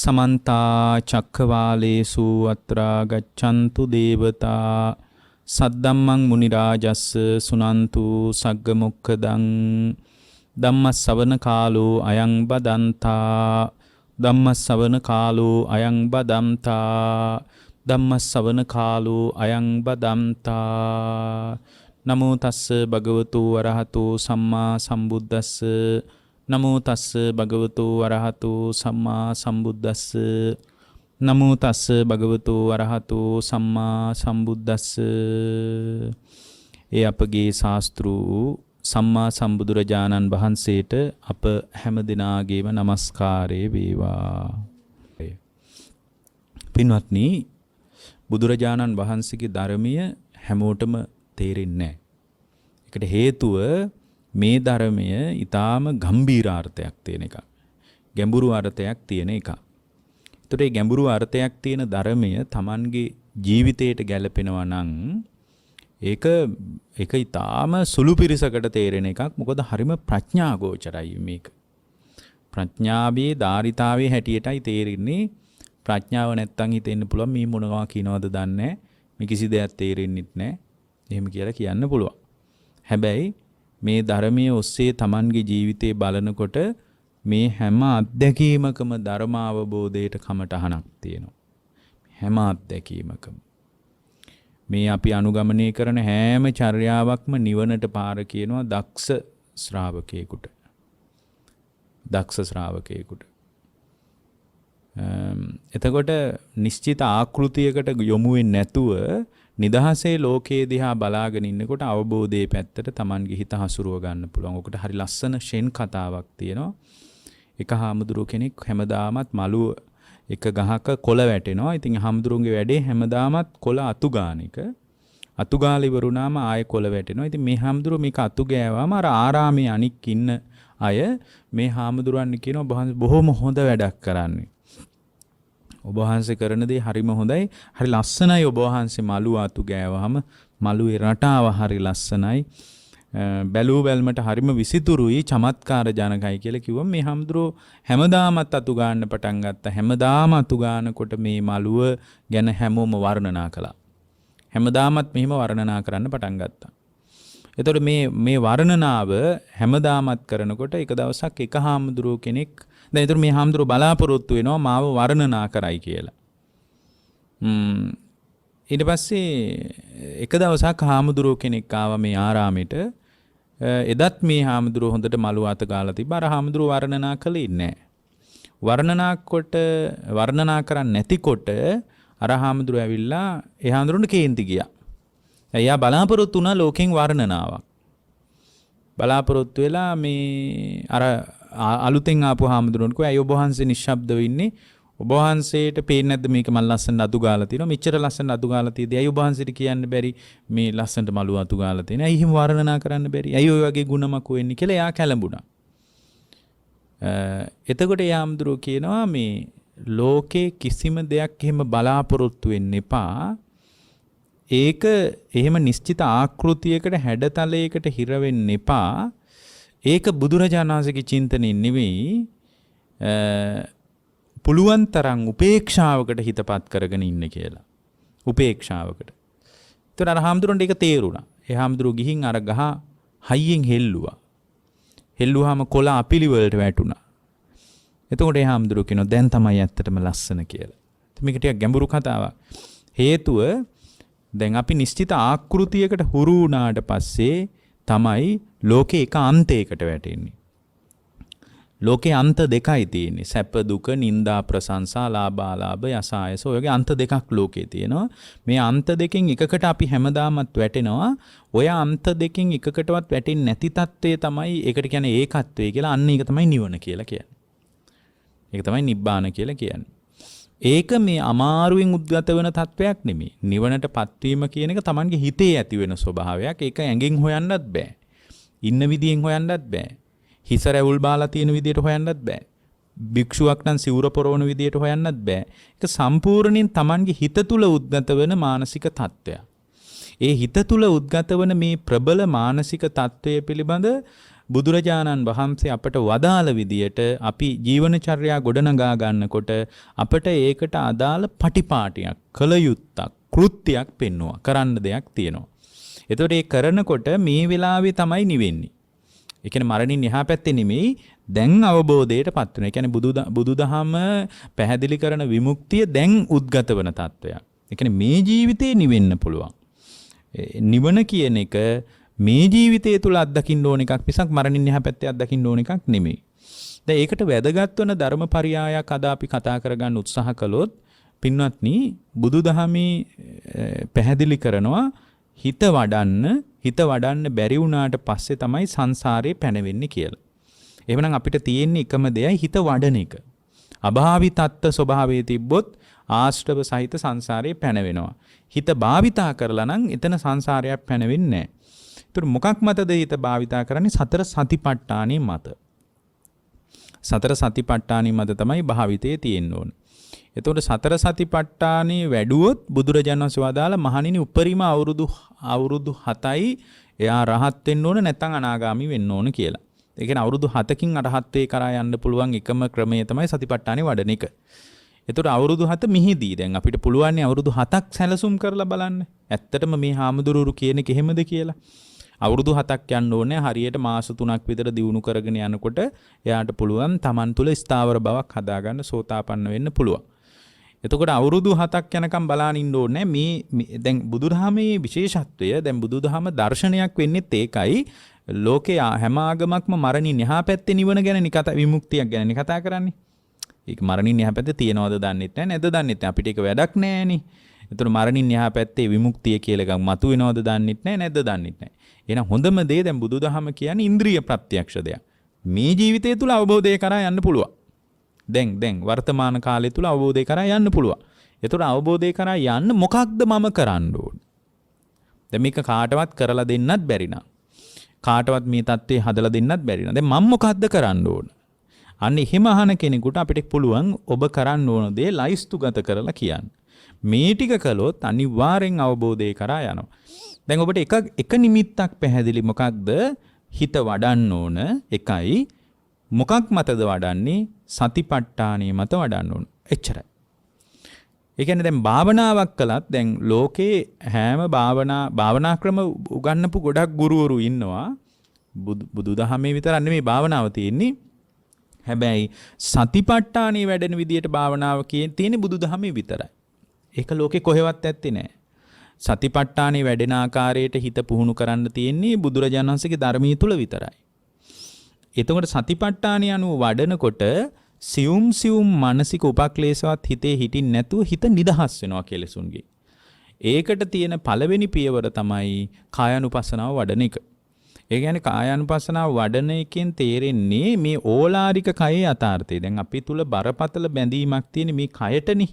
समन्ता चक्रवालेषु अत्रा गच्छन्तु देवता सद्दम्मं मुनिराजस्स सुनन्तु सग्गमुक्खदं ධම්මස්සවන කාලෝ අයං බදන්තා ධම්මස්සවන කාලෝ අයං බදන්තා ධම්මස්සවන කාලෝ අයං බදන්තා නමෝ තස්ස භගවතු අරහතෝ සම්මා සම්බුද්දස්ස නමෝ තස්ස භගවතු අරහතෝ සම්මා සම්බුද්දස්ස නමෝ තස්ස භගවතු අරහතෝ සම්මා සම්බුද්දස්ස. ඒ අපගේ ශාස්ත්‍රූ සම්මා සම්බුදුරජාණන් වහන්සේට අප හැම දිනාගේම নমස්කාරය වේවා. පින්වත්නි, බුදුරජාණන් වහන්සේගේ ධර්මය හැමෝටම තේරෙන්නේ නැහැ. ඒකට හේතුව මේ ධර්මය ඊටාම ගම්භීර අර්ථයක් තියෙන එක. ගැඹුරු අර්ථයක් තියෙන එක. ඒතර මේ ගැඹුරු අර්ථයක් තියෙන ධර්මය Tamanගේ ජීවිතයට ගැලපෙනවා නම් ඒක ඊටාම සුළු පිරිසකට තේරෙන එකක්. මොකද හරිම ප්‍රඥා ගෝචරයි මේක. ප්‍රඥාවේ ධාරිතාවේ හැටියටයි තේරෙන්නේ. ප්‍රඥාව නැත්තම් හිතෙන්න පුළුවන් මේ මොනවා කියනවද දන්නේ නැහැ. මේ කිසි දෙයක් තේරෙන්නේ නැහැ. එහෙම කියලා කියන්න පුළුවන්. හැබැයි මේ ධර්මයේ ඔස්සේ Tamanගේ ජීවිතේ බලනකොට මේ හැම අත්දැකීමකම ධර්ම අවබෝධයට කමටහනක් තියෙනවා. හැම අත්දැකීමකම මේ අපි අනුගමනය කරන හැම චර්යාවක්ම නිවනට පාර කියනවා දක්ෂ ශ්‍රාවකයෙකුට. දක්ෂ ශ්‍රාවකයෙකුට. එතකොට නිශ්චිත ආකෘතියකට යොමු වෙන්නේ නැතුව නිදහසේ ලෝකයේ දිහා බලාගෙන ඉන්නකොට අවබෝධයේ පැත්තට Tamanගේ හිත හසුරුව ගන්න පුළුවන්. ඔකට හරි ලස්සන ෂෙන් කතාවක් තියෙනවා. එක හාමුදුරුව කෙනෙක් හැමදාමත් මලුව එක ගහක කොළ වැටෙනවා. ඉතින් හාමුදුරුවන්ගේ වැඩේ හැමදාමත් කොළ අතු ගන්න එක. අතු ගාලා ඉවරුනාම ආයෙ කොළ වැටෙනවා. ඉතින් මේ හාමුදුරුව මේක අතු ගෑවාම අර ආරාමයේ අනික් ඉන්න අය මේ හාමුදුරුවන් කියනවා බොහොම හොඳ වැඩක් කරන්නේ. ඔබ වහන්සේ කරන දේ හරිම හොඳයි. හරි ලස්සනයි ඔබ වහන්සේ මලුව අතු ගෑවහම මලුවේ රටාව හරි ලස්සනයි. බැලූ බැල්මට හරිම විසිතුරුයි චමත්කාර ජනකයි කියලා කිව්වම මේ හාමුදුරුවෝ හැමදාමත් අතු ගන්න පටන් ගත්තා. හැමදාම අතු ගන්නකොට මේ මලුව ගැන හැමෝම වර්ණනා කළා. හැමදාමත් මෙහිම වර්ණනා කරන්න පටන් ගත්තා. එතකොට මේ වර්ණනාව හැමදාමත් කරනකොට එක දවසක් එක හාමුදුරුවෝ කෙනෙක් දැන් ඒතර මේ හාමුදුරුවෝ බලාපොරොත්තු වෙනවා මාව වර්ණනා කරයි කියලා. ඊට පස්සේ එක දවසක් හාමුදුරුවෝ කෙනෙක් ආවා මේ ආරාමෙට. එදත් මේ හාමුදුරුවෝ හොඳට මලුව අත ගාලා තිබ්බා. අර හාමුදුරුවෝ වර්ණනා කළේ නැහැ. වර්ණනා කරන්නේ නැතිකොට අර හාමුදුරුවෝ ඇවිල්ලා ඒ හාමුදුරුවන්ට කේන්ති ගියා. එයා බලාපොරොත්තු වුණා ලෝකෙන් වර්ණනාවක්. බලාපොරොත්තු වෙලා මේ අර අලුතෙන් ආපු හාමුදුරුවන්ට කිව්වා අය ඔබ වහන්සේ නිශ්ශබ්දව ඉන්නේ. ඔබ වහන්සේට පේන්නේ නැද්ද මේක මල් ලස්සනට අතු ගාලා තියෙනවා. මෙච්චර ලස්සනට අතු ගාලා තියෙද්දි අය ඔබ වහන්සේට කියන්න බැරි මේ ලස්සනට මලුව අතු ගාලා තියෙනවා. අය එහෙම වර්ණනා කරන්න බැරි. අය ඔය වගේ ගුණමක් වෙන්නේ කියලා එයා කැළඹුණා. එතකොට ඒ හාමුදුරුවෝ කියනවා මේ ලෝකේ කිසිම දෙයක් එහෙම බලාපොරොත්තු වෙන්න එපා. ඒක එහෙම නිශ්චිත ආකෘතියකට හැඩතලයකට හිර වෙන්න එපා. ඒක බුදුරජාණන් වහන්සේගේ චින්තනයේ නෙවෙයි. පුළුවන් තරම් උපේක්ෂාවකට හිතපත් කරගෙන ඉන්න කියලා. උපේක්ෂාවකට. ඒතර අර හාමුදුරන්ට ඒක තේරුණා. ඒ හාමුදුරුවෝ ගිහින් අර ගහ හයියෙන් හෙල්ලුවා. හෙල්ලුවාම කොළ අපිලි වලට වැටුණා. එතකොට ඒ හාමුදුරුවෝ කියනවා දැන් තමයි ඇත්තටම ලස්සන කියලා. මේක ටිකක් ගැඹුරු කතාවක්. හේතුව දැන් අපි නිශ්චිත ආකෘතියකට හුරු වුණාට පස්සේ තමයි ලෝකේ එක අන්තයකට වැටෙන්නේ. ලෝකේ අන්ත දෙකයි තියෙන්නේ. සැප දුක, නිന്ദා ප්‍රශංසා, ලාභ අලාභ, යස ආයස. ඔයගේ අන්ත දෙකක් ලෝකේ තියෙනවා. මේ අන්ත දෙකෙන් එකකට අපි හැමදාමත් වැටෙනවා. ඔය අන්ත දෙකෙන් එකකටවත් වැටෙන්නේ නැති තත්ත්වය තමයි ඒකට කියන්නේ ඒකත්වය කියලා. අන්න ඒක තමයි නිවන කියලා කියන්නේ. ඒක තමයි නිබ්බාන කියලා කියන්නේ. ඒක මේ අමාරුවෙන් උද්ගත වෙන තත්වයක් නෙමෙයි. නිවනටපත් වීම කියන එක Tamanගේ හිතේ ඇති වෙන ස්වභාවයක්. ඒක ඇඟෙන් හොයන්නත් බෑ. ඉන්න විදියෙන් හොයන්නත් බෑ. හිස රැවුල් බාලා තියෙන විදියට හොයන්නත් බෑ. භික්ෂුවක් නම් සිවුර පොරවන විදියට හොයන්නත් බෑ. ඒක සම්පූර්ණයෙන් Tamanගේ හිත තුල උද්ගත වෙන මානසික තත්වයක්. ඒ හිත තුල උද්ගත වන මේ ප්‍රබල මානසික තත්වය පිළිබඳ බුදුරජාණන් වහන්සේ අපට වදාළ විදියට අපි ජීවනචර්යා ගොඩනගා ගන්නකොට අපට ඒකට අදාළ පටිපාටියක්, කළ යුත්තක්, කෘත්‍යයක් පෙන්වුවා. කරන්න දෙයක් තියෙනවා. එතකොට ඒ කරනකොට මේ වෙලාවේ තමයි නිවෙන්නේ. ඒ කියන්නේ මරණින් එහා පැත්තේ නෙමෙයි, දැන් අවබෝධයටපත් වෙනවා. ඒ කියන්නේ බුදුදහම පැහැදිලි කරන විමුක්තිය දැන් උද්ගත වෙන තත්වයක්. ඒ කියන්නේ මේ ජීවිතේ නිවෙන්න පුළුවන්. නිවන කියන එක මේ ජීවිතය තුළ අත්දකින්න ඕන එකක් මිසක් මරණින් එහා පැත්තේ අත්දකින්න ඕන එකක් නෙමෙයි. දැන් ඒකට වැදගත් වෙන ධර්මපරියායක් අද අපි කතා කරගන්න උත්සාහ කළොත් පින්වත්නි, බුදුදහමේ පැහැදිලි කරනවා හිත වඩන්න බැරි වුණාට පස්සේ තමයි සංසාරේ පැනවෙන්නේ කියලා. එහෙමනම් අපිට තියෙන්නේ එකම දෙයයි, හිත වඩන එක. අභාවි තත්ත්ව ස්වභාවයේ තිබ්බොත් ආශ්‍රව සහිත සංසාරේ පැනවෙනවා. හිත භාවිතා කරලා නම් එතන සංසාරයක් පැනවෙන්නේ නැහැ. ඒතර මොකක් මතද හිත භාවිතා කරන්නේ? සතර සතිපට්ඨානෙ මත. සතර සතිපට්ඨානෙ මත තමයි භාවිතයේ තියෙන්න ඕන. එතකොට සතර සතිපට්ඨානෙ වැඩුවොත් බුදුරජාණන් වහන්සේ වදාළ මහණෙනි උපරිම අවුරුදු 7යි එයා රහත් වෙන්න ඕන, නැත්නම් අනාගාමි වෙන්න ඕන කියලා. ඒ කියන්නේ අවුරුදු 7කින් අරහත් වේ කරා යන්න පුළුවන් එකම ක්‍රමය තමයි සතිපට්ඨානෙ වඩන එක. එතකොට අවුරුදු 7 මිහිදී දැන් අපිට පුළුවන් අවුරුදු 7ක් සැලසුම් කරලා බලන්න. ඇත්තටම මේ හාමුදුරුවෝ කියන එක එහෙමද කියලා. අවුරුදු 7ක් යන්න ඕනේ. හරියට මාස 3ක් විතර දියුණු කරගෙන යනකොට එයාට පුළුවන් Taman තුල ස්ථාවර බවක් හදාගන්න, සෝතාපන්න වෙන්න පුළුවන්. එතකොට අවුරුදු 7ක් යනකම් බලාගෙන ඉන්න ඕනේ. මේ දැන් බුදුදහමේ විශේෂත්වය, දැන් බුදුදහම දර්ශනයක් වෙන්නේත් ඒකයි. ලෝකේ හැම ආගමක්ම මරණින් එහා පැත්තේ නිවන ගැන විමුක්තියක් ගැන කතා කරන්නේ. ඒක මරණින් එහා පැත්තේ තියනවද දන්නෙත් නැහැ, නැද්ද දන්නෙත් නැහැ. අපිට ඒක වැඩක් නැහැනේ. එතකොට මරණින් එහා පැත්තේ විමුක්තිය කියලා එකක් මතු වෙනවද දන්නෙත් නැහැ, නැද්ද දන්නෙත් නැහැ. එහෙනම් හොඳම දේ දැන් බුදුදහම කියන්නේ ඉන්ද්‍රිය ප්‍රත්‍යක්ෂ දෙයක්. මේ ජීවිතය තුල අවබෝධය කරා යන්න පුළුවන්. දැන් වර්තමාන කාලය තුල අවබෝධය කරා යන්න පුළුවන්. එතකොට අවබෝධය කරා යන්න මොකක්ද මම කරන්න ඕන? දැන් මේක කාටවත් කරලා දෙන්නත් බැරි නා. කාටවත් මේ தත්ත්වේ හදලා දෙන්නත් බැරි නා. දැන් මම මොකක්ද කරන්න ඕන? අන්න එහෙම අහන කෙනෙකුට අපිට පුළුවන් ඔබ කරන්න ඕන දේ ලයිස්තුගත කරලා කියන්න. මේ ටික කළොත් අනිවාර්යෙන් අවබෝධය කරා යනවා. දැන් ඔබට එක නිමිත්තක් පැහැදිලි. මොකක්ද? හිත වඩන්න ඕන එකයි. මොකක් මතද වඩන්නේ? සතිපට්ඨානිය මත වඩන්න ඕන. එච්චරයි. ඒ කියන්නේ දැන් භාවනාවක් කළත් දැන් ලෝකේ හැම භාවනා ක්‍රම උගන්වපු ගොඩක් ගුරුවරු ඉන්නවා. බුදුදහමේ විතර නෙමෙයි භාවනාව තියෙන්නේ. හැබැයි සතිපට්ඨානිය වැඩෙන විදියට භාවනාව තියෙන්නේ බුදුදහමේ විතරයි. ඒක ලෝකේ කොහෙවත් ඇත්තේ නැහැ. සතිපට්ඨානිය වැඩෙන ආකාරයට හිත පුහුණු කරන්න තියෙන්නේ බුදුරජාණන් වහන්සේගේ ධර්මයේ තුල විතරයි. එතකොට සතිපට්ඨානිය අනුව වඩනකොට සියුම් මානසික උපක්ලේශවත් හිතේ හිටින් නැතුව හිත නිදහස් වෙනවා කෙලෙසුන්ගේ. ඒකට තියෙන පළවෙනි පියවර තමයි කායානුපස්සනාව වඩන එක. ඒ කියන්නේ කායානුපස්සනාව වඩන එකෙන් තේරෙන්නේ මේ ඕලාරික කයේ යථාර්ථය. දැන් අපි තුල බරපතල බැඳීමක් තියෙන මේ කයටනේ.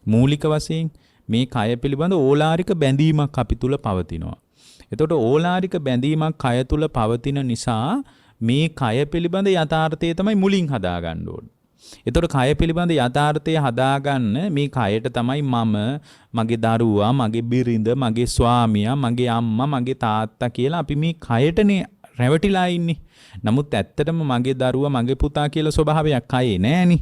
මූලික වශයෙන් මේ කය පිළිබඳ ඕලාරික බැඳීමක් අපි තුල පවතිනවා. එතකොට ඕලාරික බැඳීමක් කය තුල පවතින නිසා මේ කය පිළිබඳ යථාර්ථය තමයි මුලින් හදාගන්න ඕනේ. එතකොට කය පිළිබඳ යථාර්ථය හදාගන්න මේ කයට තමයි මම, මගේ දරුවා, මගේ බිරිඳ, මගේ ස්වාමියා, මගේ අම්මා, මගේ තාත්තා කියලා අපි මේ කයටනේ රැවටිලා ඉන්නේ. නමුත් ඇත්තටම මගේ දරුවා, මගේ පුතා කියලා ස්වභාවයක් කයේ නෑනේ.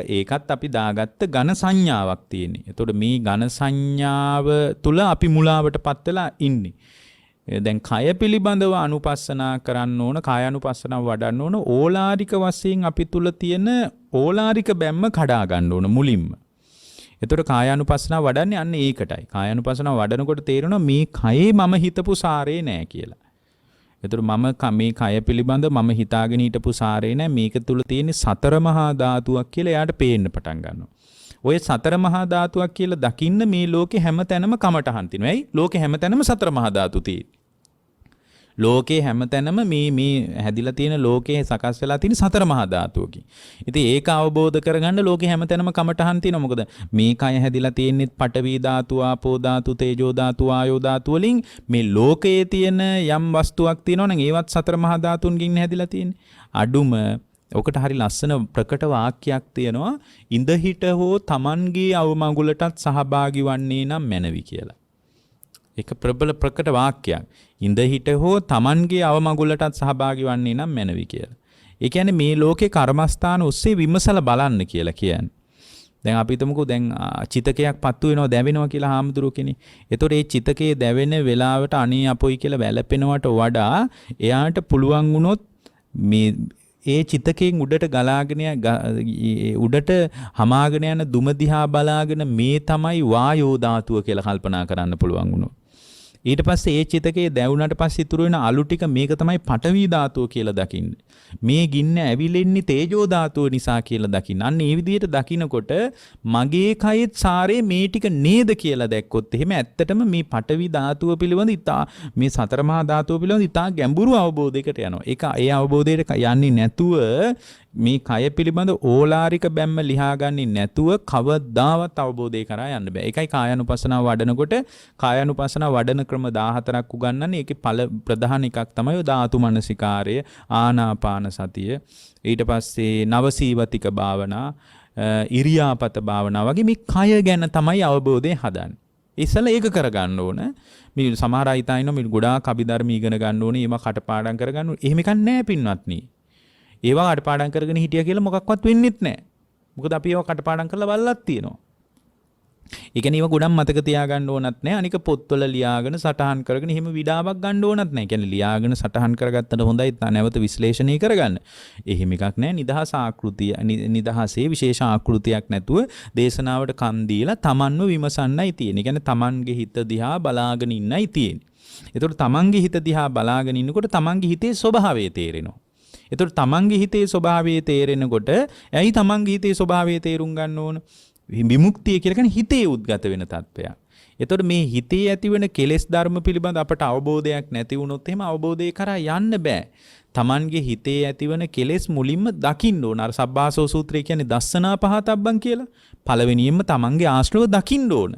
ඒකත් අපි දාගත්ත ඝන සංඥාවක් තියෙන්නේ. එතකොට මේ ඝන සංඥාව තුල අපි මුලාවටපත් වෙලා ඉන්නේ. දැන් කය පිළිබඳව අනුපස්සනා කරන්න ඕන, කායානුපස්සනාව වඩන්න ඕන. ඕලාරික වශයෙන් අපි තුල තියෙන ඕලාරික බැම්ම කඩා ගන්න ඕන මුලින්ම. එතකොට කායානුපස්සනාව වඩන්නේ අන්න ඒකටයි. කායානුපස්සනාව වඩනකොට තේරෙනවා මේ කයේ මම හිතපු සාරේ නෑ කියලා. එතකොට මේ කය පිළිබඳ මම හිතාගෙන හිටපු සාරේ නෑ. මේක තුල තියෙන සතර මහා ධාතුවක් කියලා එයාට පේන්න පටන් ගන්නවා. ඔය සතර මහා ධාතුවක් කියලා දකින්න මේ ලෝකේ හැමතැනම කමටහන් තියෙනවා. ඇයි? ලෝකේ හැමතැනම සතර මහා ධාතු තියෙන්නේ. ලෝකේ හැමතැනම මේ හැදිලා තියෙන ලෝකේ සකස් වෙලා තියෙන සතර මහා ධාතුවකින්. ඉතින් ඒක අවබෝධ කරගන්න ලෝකේ හැමතැනම කමටහන් තියෙනවා. මොකද මේ කය හැදිලා තියෙන්නේ පඨවි ධාතු, ආපෝ ධාතු, තේජෝ ධාතු, ආයෝ ධාතු වලින්. මේ ලෝකයේ තියෙන යම් වස්තුවක් තියෙනවා නම් ඒවත් සතර මහා ධාතුන්ගෙන් හැදිලා තියෙන්නේ. අඩුම ඔකට හරි ලස්සන ප්‍රකට වාක්‍යයක් තියෙනවා. ඉඳ හිට හෝ Tamanගේ අවමගුලටත් සහභාගී වන්නේ නම් මැනවි කියලා. ඒක ප්‍රබල ප්‍රකට වාක්‍යයක්. ඉඳ හිට හෝ Tamanගේ අවමගුලටත් සහභාගී වන්නේ නම් මැනවි කියලා. ඒ කියන්නේ මේ ලෝකේ කර්මස්ථාන ඔස්සේ විමසලා බලන්න කියලා කියන්නේ. දැන් අපි හිතමුකෝ දැන් චිතකයක් පත්තු වෙනවා දැවෙනවා කියලා හාමුදුරුවෝ කෙනෙක්. ඒතකොට ඒ චිතකයේ දැවෙන වෙලාවට අනේ අපොයි කියලා වැළපෙනවට වඩා එයාට පුළුවන් වුණොත් මේ ඒ චිතකයෙන් උඩට ගලාගෙන උඩට හමාගෙන යන දුම දිහා බලාගෙන මේ තමයි වායෝ ධාතුව කියලා කල්පනා කරන්න පුළුවන් වුණොත්. ඊට පස්සේ ඒ චිතකයේ දැවුනට පස්සේ ඉතුරු වෙන අලු ටික මේක තමයි පඨවි ධාතුව කියලා දකින්න. මේ ගින්න ඇවිලෙන්නේ තේජෝ ධාතුව නිසා කියලා දකින්න. අන්න ඒ විදිහට දකිනකොට මගේ කයෙත් සාරේ මේ ටික නේද කියලා දැක්කොත් එහෙම ඇත්තටම මේ පඨවි ධාතුව පිළිබඳ ඉතා මේ සතර මහා ධාතුව පිළිබඳ ඉතා ගැඹුරු අවබෝධයකට යනවා. ඒක ඒ අවබෝධයට යන්නේ නැතුව මේ කය පිළිබඳ ඕලාරික බැම්ම ලියාගන්නේ නැතුව කවදාවත් අවබෝධය කරා යන්න බෑ. ඒකයි කායानुපස්සනාව වඩනකොට කායानुපස්සනාව වඩන ක්‍රම 14ක් උගන්වන්නේ. ඒකේ ප්‍රධාන එකක් තමයි ධාතු මනසිකාරය, ආනාපාන සතිය, ඊට පස්සේ නවසීවතික භාවනා, ඉරියාපත භාවනා වගේ මේ කය ගැන තමයි අවබෝධය හදන්නේ. ඉස්සෙල්ලා ඒක කරගන්න ඕන. මේ සමහර අය හිතනවා මේ ගොඩාක් අභිධර්ම ඉගෙන ගන්න ඕනේ, ඒවා කටපාඩම් කරගන්න ඕනේ. එහෙම එකක් නැහැ පින්වත්නි. ඒවා කටපාඩම් කරගෙන හිටියා කියලා මොකක්වත් වෙන්නෙත් නැහැ. මොකද අපි ඒවා කටපාඩම් කරලා බලලක් තියෙනවා. ඒ කියන්නේ ඒවා ගොඩක් මතක තියාගන්න ඕනත් නැහැ. අනික පොත්වල ලියාගෙන සටහන් කරගෙන එහෙම විඩාවක් ගන්න ඕනත් නැහැ. කියන්නේ ලියාගෙන සටහන් කරගත්තට හොඳයි නැවත විශ්ලේෂණය කරගන්න. එහෙම එකක් නැහැ. නිදහස ආකෘතිය නිදහසේ විශේෂ ආකෘතියක් නැතුව දේශනාවට කන් දීලා Tamanව විමසන්නයි තියෙන්නේ. කියන්නේ Tamanගේ හිත දිහා බලාගෙන ඉන්නයි තියෙන්නේ. ඒතකොට Tamanගේ හිත දිහා බලාගෙන ඉන්නකොට Tamanගේ හිතේ ස්වභාවය තේරෙනවා. ඒතකොට තමන්ගේ හිතේ ස්වභාවය තේරෙනකොට ඇයි තමන්ගේ හිතේ ස්වභාවය තේරුම් ගන්න ඕන? විමුක්තිය කියලා කියන්නේ හිතේ උද්ගත වෙන තත්ත්වයක්. ඒතකොට මේ හිතේ ඇතිවෙන කෙලෙස් ධර්ම පිළිබඳ අපට අවබෝධයක් නැති වුණොත් එහෙම අවබෝධය කරා යන්න බෑ. තමන්ගේ හිතේ ඇතිවන කෙලෙස් මුලින්ම දකින්න ඕන. අර සබ්බාසෝ සූත්‍රය කියන්නේ දස්සනා පහතබ්බන් කියලා. පළවෙනියෙන්ම තමන්ගේ ආශ්‍රව දකින්න ඕන.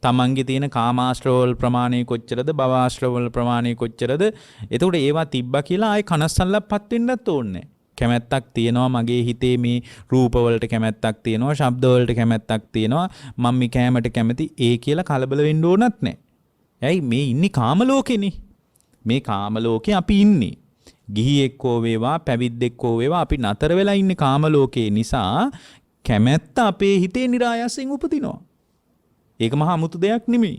තමන්ගේ තියෙන කාමාශ්‍රවවල ප්‍රමාණය කොච්චරද, භවආශ්‍රවවල ප්‍රමාණය කොච්චරද? එතකොට ඒවා තිබ්බා කියලා ආයේ කනස්සල්ලප්පත් වෙන්නත් ඕනේ. කැමැත්තක් තියෙනවා මගේ හිතේ මේ රූපවලට කැමැත්තක් තියෙනවා, ශබ්දවලට කැමැත්තක් තියෙනවා, මම මේ කැමැට කැමති ඒ කියලා කලබල වෙන්න ඕනත් නැහැ. ඇයි මේ ඉන්නේ කාම ලෝකෙනේ. මේ කාම ලෝකේ අපි ඉන්නේ. ගිහියෙක් හෝ වේවා, පැවිද්දෙක් හෝ වේවා අපි නතර වෙලා ඉන්නේ කාම ලෝකේ නිසා කැමැත්ත අපේ හිතේ નિરાයසෙන් උපදිනවා. ඒක මහා අමුතු දෙයක් නෙමෙයි.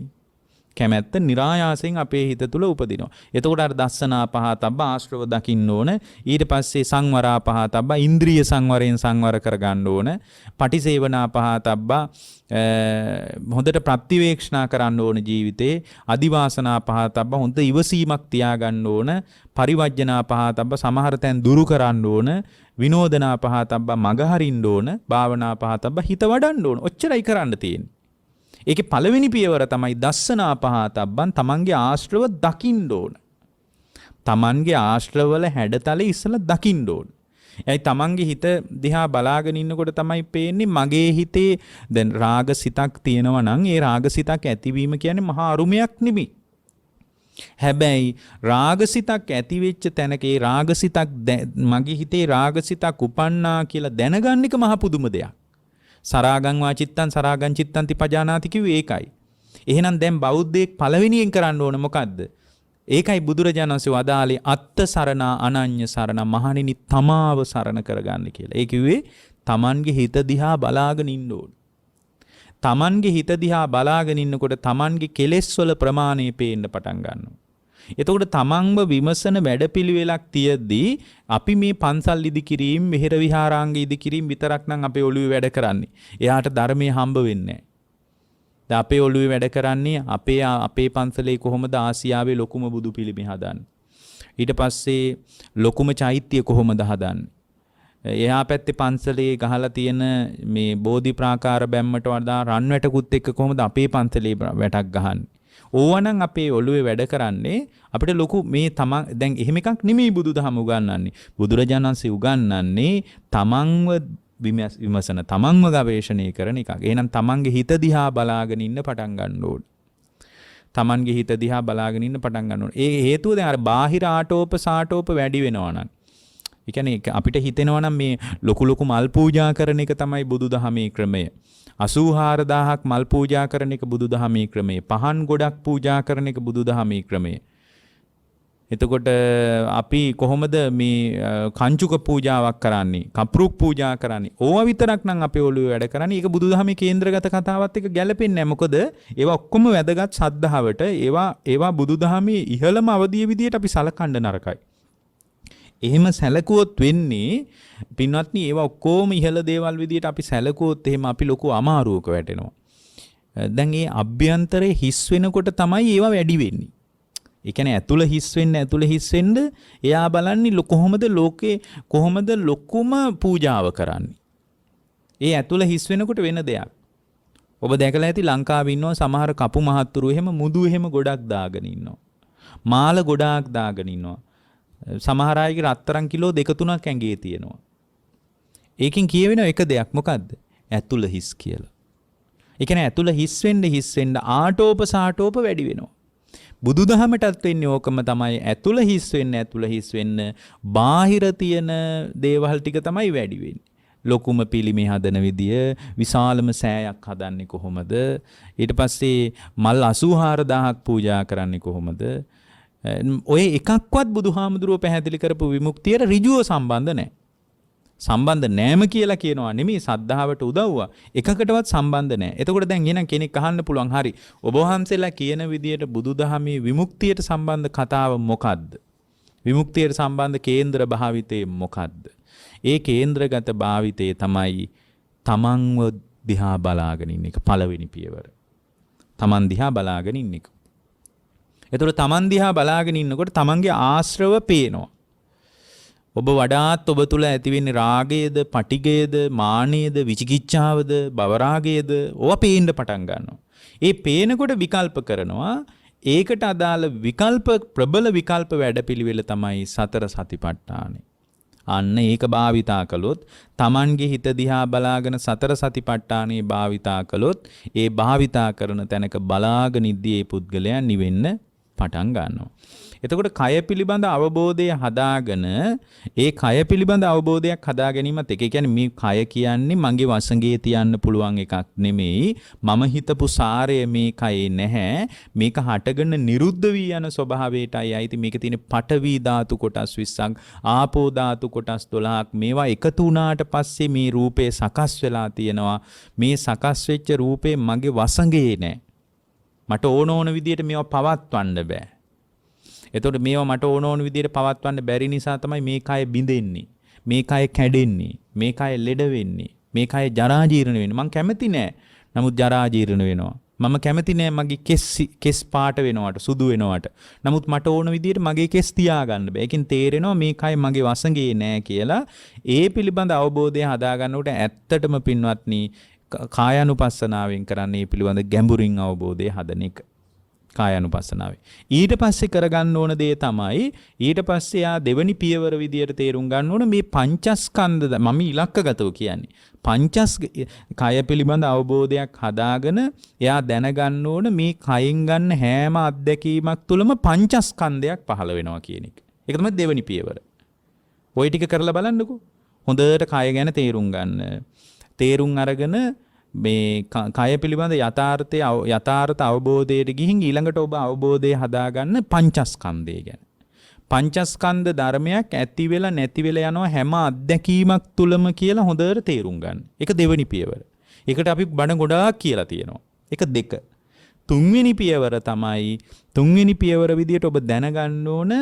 කැමැත්ත નિરાයාසයෙන් අපේ හිත තුළ උපදිනවා. එතකොට අර දස්සනා පහතබ්බ ආශ්‍රව දකින්න ඕන. ඊට පස්සේ සංවරා පහතබ්බ ඉන්ද්‍රිය සංවරයෙන් සංවර කරගන්න ඕන. පටිසේවනා පහතබ්බ හොඳට ප්‍රතිවේක්ෂණා කරන්න ඕන ජීවිතේ. අදිවාසනා පහතබ්බ හොඳ ඉවසීමක් තියාගන්න ඕන. පරිවර්ජනා පහතබ්බ සමහර තැන් දුරු කරන්න ඕන. විනෝදනා පහතබ්බ මගහරින්න ඕන. භාවනා පහතබ්බ හිත වඩන්න ඕන. ඔච්චරයි කරන්න තියෙන්නේ. ඒකේ පළවෙනි පියවර තමයි දස්සනා පහතබ්බන් තමන්ගේ ආශ්‍රව දකින්න ඕන. තමන්ගේ ආශ්‍රවවල හැඩතල ඉස්සලා දකින්න ඕන. එයි තමන්ගේ හිත දිහා බලාගෙන ඉන්නකොට තමයි පේන්නේ මගේ හිතේ දැන් රාගසිතක් තියෙනවා නම් ඒ රාගසිතක් ඇතිවීම කියන්නේ මහා අරුමයක් නෙමෙයි. හැබැයි රාගසිතක් ඇති වෙච්ච තැනක ඒ රාගසිතක් මගේ හිතේ රාගසිතක් උපන්නා කියලා දැනගන්න එක මහා පුදුම දෙයක්. සරාගං වාචිත්තං සරාගං චිත්තං තිපජානාති කිව්වේ ඒකයි. එහෙනම් දැන් බෞද්ධයෙක් පළවෙනියෙන් කරන්න ඕන මොකද්ද? ඒකයි බුදුරජාණන් වහන්සේ වදාළේ අත්ත සරණා අනඤ්‍ය සරණ මහණෙනි තමාව සරණ කරගන්න කියලා. ඒ කිව්වේ තමන්ගේ හිත දිහා බලාගෙන ඉන්න ඕන. තමන්ගේ හිත දිහා බලාගෙන ඉන්නකොට තමන්ගේ කෙලෙස් වල ප්‍රමාණය පේන්න පටන් ගන්නවා. එතකොට තමන්ව විමසන වැඩපිළිවෙලක් තියද්දී අපි මේ පන්සල් ඉදිකිරීම, මෙහෙර විහාරාංග ඉදිකිරීම විතරක් නම් අපේ ඔළුවේ වැඩ කරන්නේ. එයාට ධර්මයේ හම්බ වෙන්නේ නැහැ. දැන් අපේ ඔළුවේ වැඩ කරන්නේ අපේ පන්සලේ කොහොමද ආසියාවේ ලොකුම බුදු පිළිම හදන්නේ. ඊට පස්සේ ලොකුම චෛත්‍ය කොහොමද හදන්නේ. එහා පැත්තේ පන්සලේ ගහලා තියෙන මේ බෝධි ප්‍රාකාර බැම්මට වඩා රන් වැටකුත් එක්ක කොහොමද අපේ පන්සලේ වැටක් ගහන්නේ. ඕවනම් අපේ ඔළුවේ වැඩ කරන්නේ අපිට ලොකු මේ තමන් දැන් එහෙම එකක් නෙමෙයි බුදුදහම උගන්වන්නේ. බුදුරජාණන් වහන්සේ උගන්වන්නේ තමන්ව විමසන, තමන්ව ගවේෂණය කරන එකක්. එහෙනම් තමන්ගේ හිත දිහා බලාගෙන ඉන්න පටන් ගන්න ඕන. තමන්ගේ හිත දිහා බලාගෙන ඉන්න පටන් ගන්න ඕන. ඒ හේතුව දැන් අර බාහිර ආටෝප සාටෝප වැඩි වෙනවා නම් ඒ කියන්නේ අපිට හිතෙනවා නම් මේ ලොකු ලොකු මල් පූජා කරන එක තමයි බුදුදහමේ ක්‍රමය. 84000ක් මල් පූජා කරන එක බුදුදහමේ ක්‍රමය. පහන් ගොඩක් පූජා කරන එක බුදුදහමේ ක්‍රමය. එතකොට අපි කොහොමද මේ කංචුක පූජාවක් කරන්නේ? කප්රුක් පූජා කරන්නේ? ඕවා විතරක් නම් අපේ ඔළුවේ වැඩ කරන්නේ. ඒක බුදුදහමේ කේන්ද්‍රගත කතාවත් එක්ක ගැලපෙන්නේ නැහැ. මොකද ඒවා ඔක්කොම වැදගත් ශ්‍රද්ධාවට. ඒවා බුදුදහමේ ඉහළම අවධිය විදියට අපි සලකන්න නරකයි. එහෙම සැලකුවොත් වෙන්නේ පින්වත්නි ඒවා ඔක්කොම ඉහළ දේවල් විදියට අපි සැලකුවොත් එහෙම අපි ලොකු අමාරුවක වැටෙනවා. දැන් මේ අභ්‍යන්තරේ හිස් වෙනකොට තමයි ඒවා වැඩි වෙන්නේ. ඒ කියන්නේ ඇතුළ හිස් වෙන්න එයා බලන්නේ කොහොමද ලෝකේ කොහොමද ලොකුම පූජාව කරන්නේ. ඒ ඇතුළ හිස් වෙනකොට වෙන දෙයක්. ඔබ දැකලා ඇති ලංකාවේ ඉන්නවා සමහර කපු මහත්තුරු එහෙම මුදු එහෙම ගොඩක් දාගෙන ඉන්නවා. මාල ගොඩාක් දාගෙන ඉන්නවා. සමහර අයගේ රත්තරන් කිලෝ 2-3ක් ඇඟේ තියෙනවා. ඒකෙන් කියවෙන එක දෙයක් මොකද්ද? ඇතුළ හිස් කියලා. ඒ කියන්නේ ඇතුළ හිස් වෙන්න ආටෝප සාටෝප වැඩි වෙනවා. බුදුදහමටත් වෙන්නේ ඕකම තමයි. ඇතුළ හිස් වෙන්න බාහිර තියෙන දේවල් ටික තමයි වැඩි වෙන්නේ. ලොකුම පිළිමේ හදන විදිය, විශාලම සෑයක් හදන්නේ කොහොමද? ඊට පස්සේ මල් 84000ක් පූජා කරන්නේ කොහොමද? ඔය එකක්වත් බුදුහාමුදුරුව පැහැදිලි කරපු විමුක්තියට ඍජුව සම්බන්ධ නැහැ. සම්බන්ධ නැම කියලා කියනවා නෙමෙයි සද්ධාවට උදව්වා. එකකටවත් සම්බන්ධ නැහැ. එතකොට දැන් එහෙනම් කෙනෙක් අහන්න පුළුවන් හරි ඔබ වහන්සේලා කියන විදියට බුදුදහමේ විමුක්තියට සම්බන්ධ කතාව මොකද්ද? විමුක්තියට සම්බන්ධ කේන්ද්‍ර භාවිතේ මොකද්ද? ඒ කේන්ද්‍රගත භාවිතේ තමයි තමන්ව දිහා බලාගෙන ඉන්න එක පළවෙනි පියවර. තමන් දිහා බලාගෙන ඉන්න එක. එතකොට තමන් දිහා බලාගෙන ඉන්නකොට තමන්ගේ ආශ්‍රව පේනවා. ඔබ වඩාත් ඔබ තුළ ඇතිවෙන්නේ රාගයේද, පටිඝයේද, මානයේද, විචිකිච්ඡාවද, භවරාගයේද ඕවා පේන්න පටන් ගන්නවා. ඒ පේනකොට විකල්ප කරනවා. ඒකට අදාළ ප්‍රබල විකල්ප වැඩපිළිවෙල තමයි සතර සතිපට්ඨානෙ. අන්න ඒක භාවිතා කළොත් තමන්ගේ හිත දිහා බලාගෙන සතර සතිපට්ඨානෙ භාවිතා කළොත් ඒ භාවිතා කරන තැනක බලාගෙන ඉද්දී ඒ පුද්ගලයා නිවෙන්න පටන් ගන්නවා. එතකොට කය පිළිබඳ අවබෝධය හදාගෙන ඒ කය පිළිබඳ අවබෝධයක් හදා ගැනීමත් එක. ඒ කියන්නේ මේ කය කියන්නේ මගේ වසඟේ තියන්න පුළුවන් එකක් නෙමෙයි. මම හිතපු සාරය මේ කයේ නැහැ. මේක හටගෙන නිරුද්ධ වී යන ස්වභාවයටයි අයිති. මේක තියෙන පඨවි ධාතු කොටස් 20ක්, ආපෝ ධාතු කොටස් 12ක්. මේවා එකතු වුණාට පස්සේ මේ රූපේ සකස් වෙලා තියෙනවා. මේ සකස් වෙච්ච රූපේ මගේ වසඟේ නැහැ. මට ඕන විදියට මේවා පවත්වන්න බෑ. එතකොට මේවා මට ඕන විදියට පවත්වන්න බැරි නිසා තමයි මේ කය බිඳෙන්නේ. මේ කය කැඩෙන්නේ. මේ කය ලෙඩ වෙන්නේ. මේ කය ජරා ජීර්ණ වෙන්නේ. මම කැමති නෑ. නමුත් ජරා ජීර්ණ වෙනවා. මම කැමති නෑ මගේ කෙස් පාට වෙනවට, සුදු වෙනවට. නමුත් මට ඕන විදියට මගේ කෙස් තියාගන්න බෑ. ඒකෙන් තේරෙනවා මේ කය මගේ වසඟේ නෑ කියලා. ඒ පිළිබඳ අවබෝධය හදා ගන්නකොට ඇත්තටම පින්වත්නි කායानुපස්සනාවෙන් කරන්නේ පිළිබඳ ගැඹුරින් අවබෝධය හදන එක. කායानुපස්සනාවේ. ඊට පස්සේ කරගන්න ඕන දේ තමයි ඊට පස්සේ ආ දෙවනි පියවර විදියට තේරුම් ගන්න ඕන මේ පංචස්කන්ධ මම ඉලක්කගතව කියන්නේ. කය පිළිබඳ අවබෝධයක් හදාගෙන එයා දැනගන්න ඕන මේ කයෙන් ගන්න හැම අත්දැකීමක් තුළම පංචස්කන්ධයක් පහළ වෙනවා කියන එක. ඒක තමයි දෙවනි පියවර. ওই ටික කරලා බලන්නකෝ. හොඳට කය ගැන තේරුම් ගන්න. තේරුම් අරගෙන මේ කය පිළිබඳ යථාර්ථ අවබෝධයට ගිහින් ඊළඟට ඔබ අවබෝධය හදාගන්න පංචස්කන්ධය ගැන. පංචස්කන්ධ ධර්මයක් ඇති වෙලා නැති වෙලා යනවා හැම අත්දැකීමක් තුලම කියලා හොඳට තේරුම් ගන්න. ඒක දෙවෙනි පියවර. ඒකට අපි බණ ගොඩාක් කියලා තියෙනවා. ඒක දෙක. තුන්වෙනි පියවර තමයි තුන්වෙනි පියවර විදියට ඔබ දැනගන්න ඕන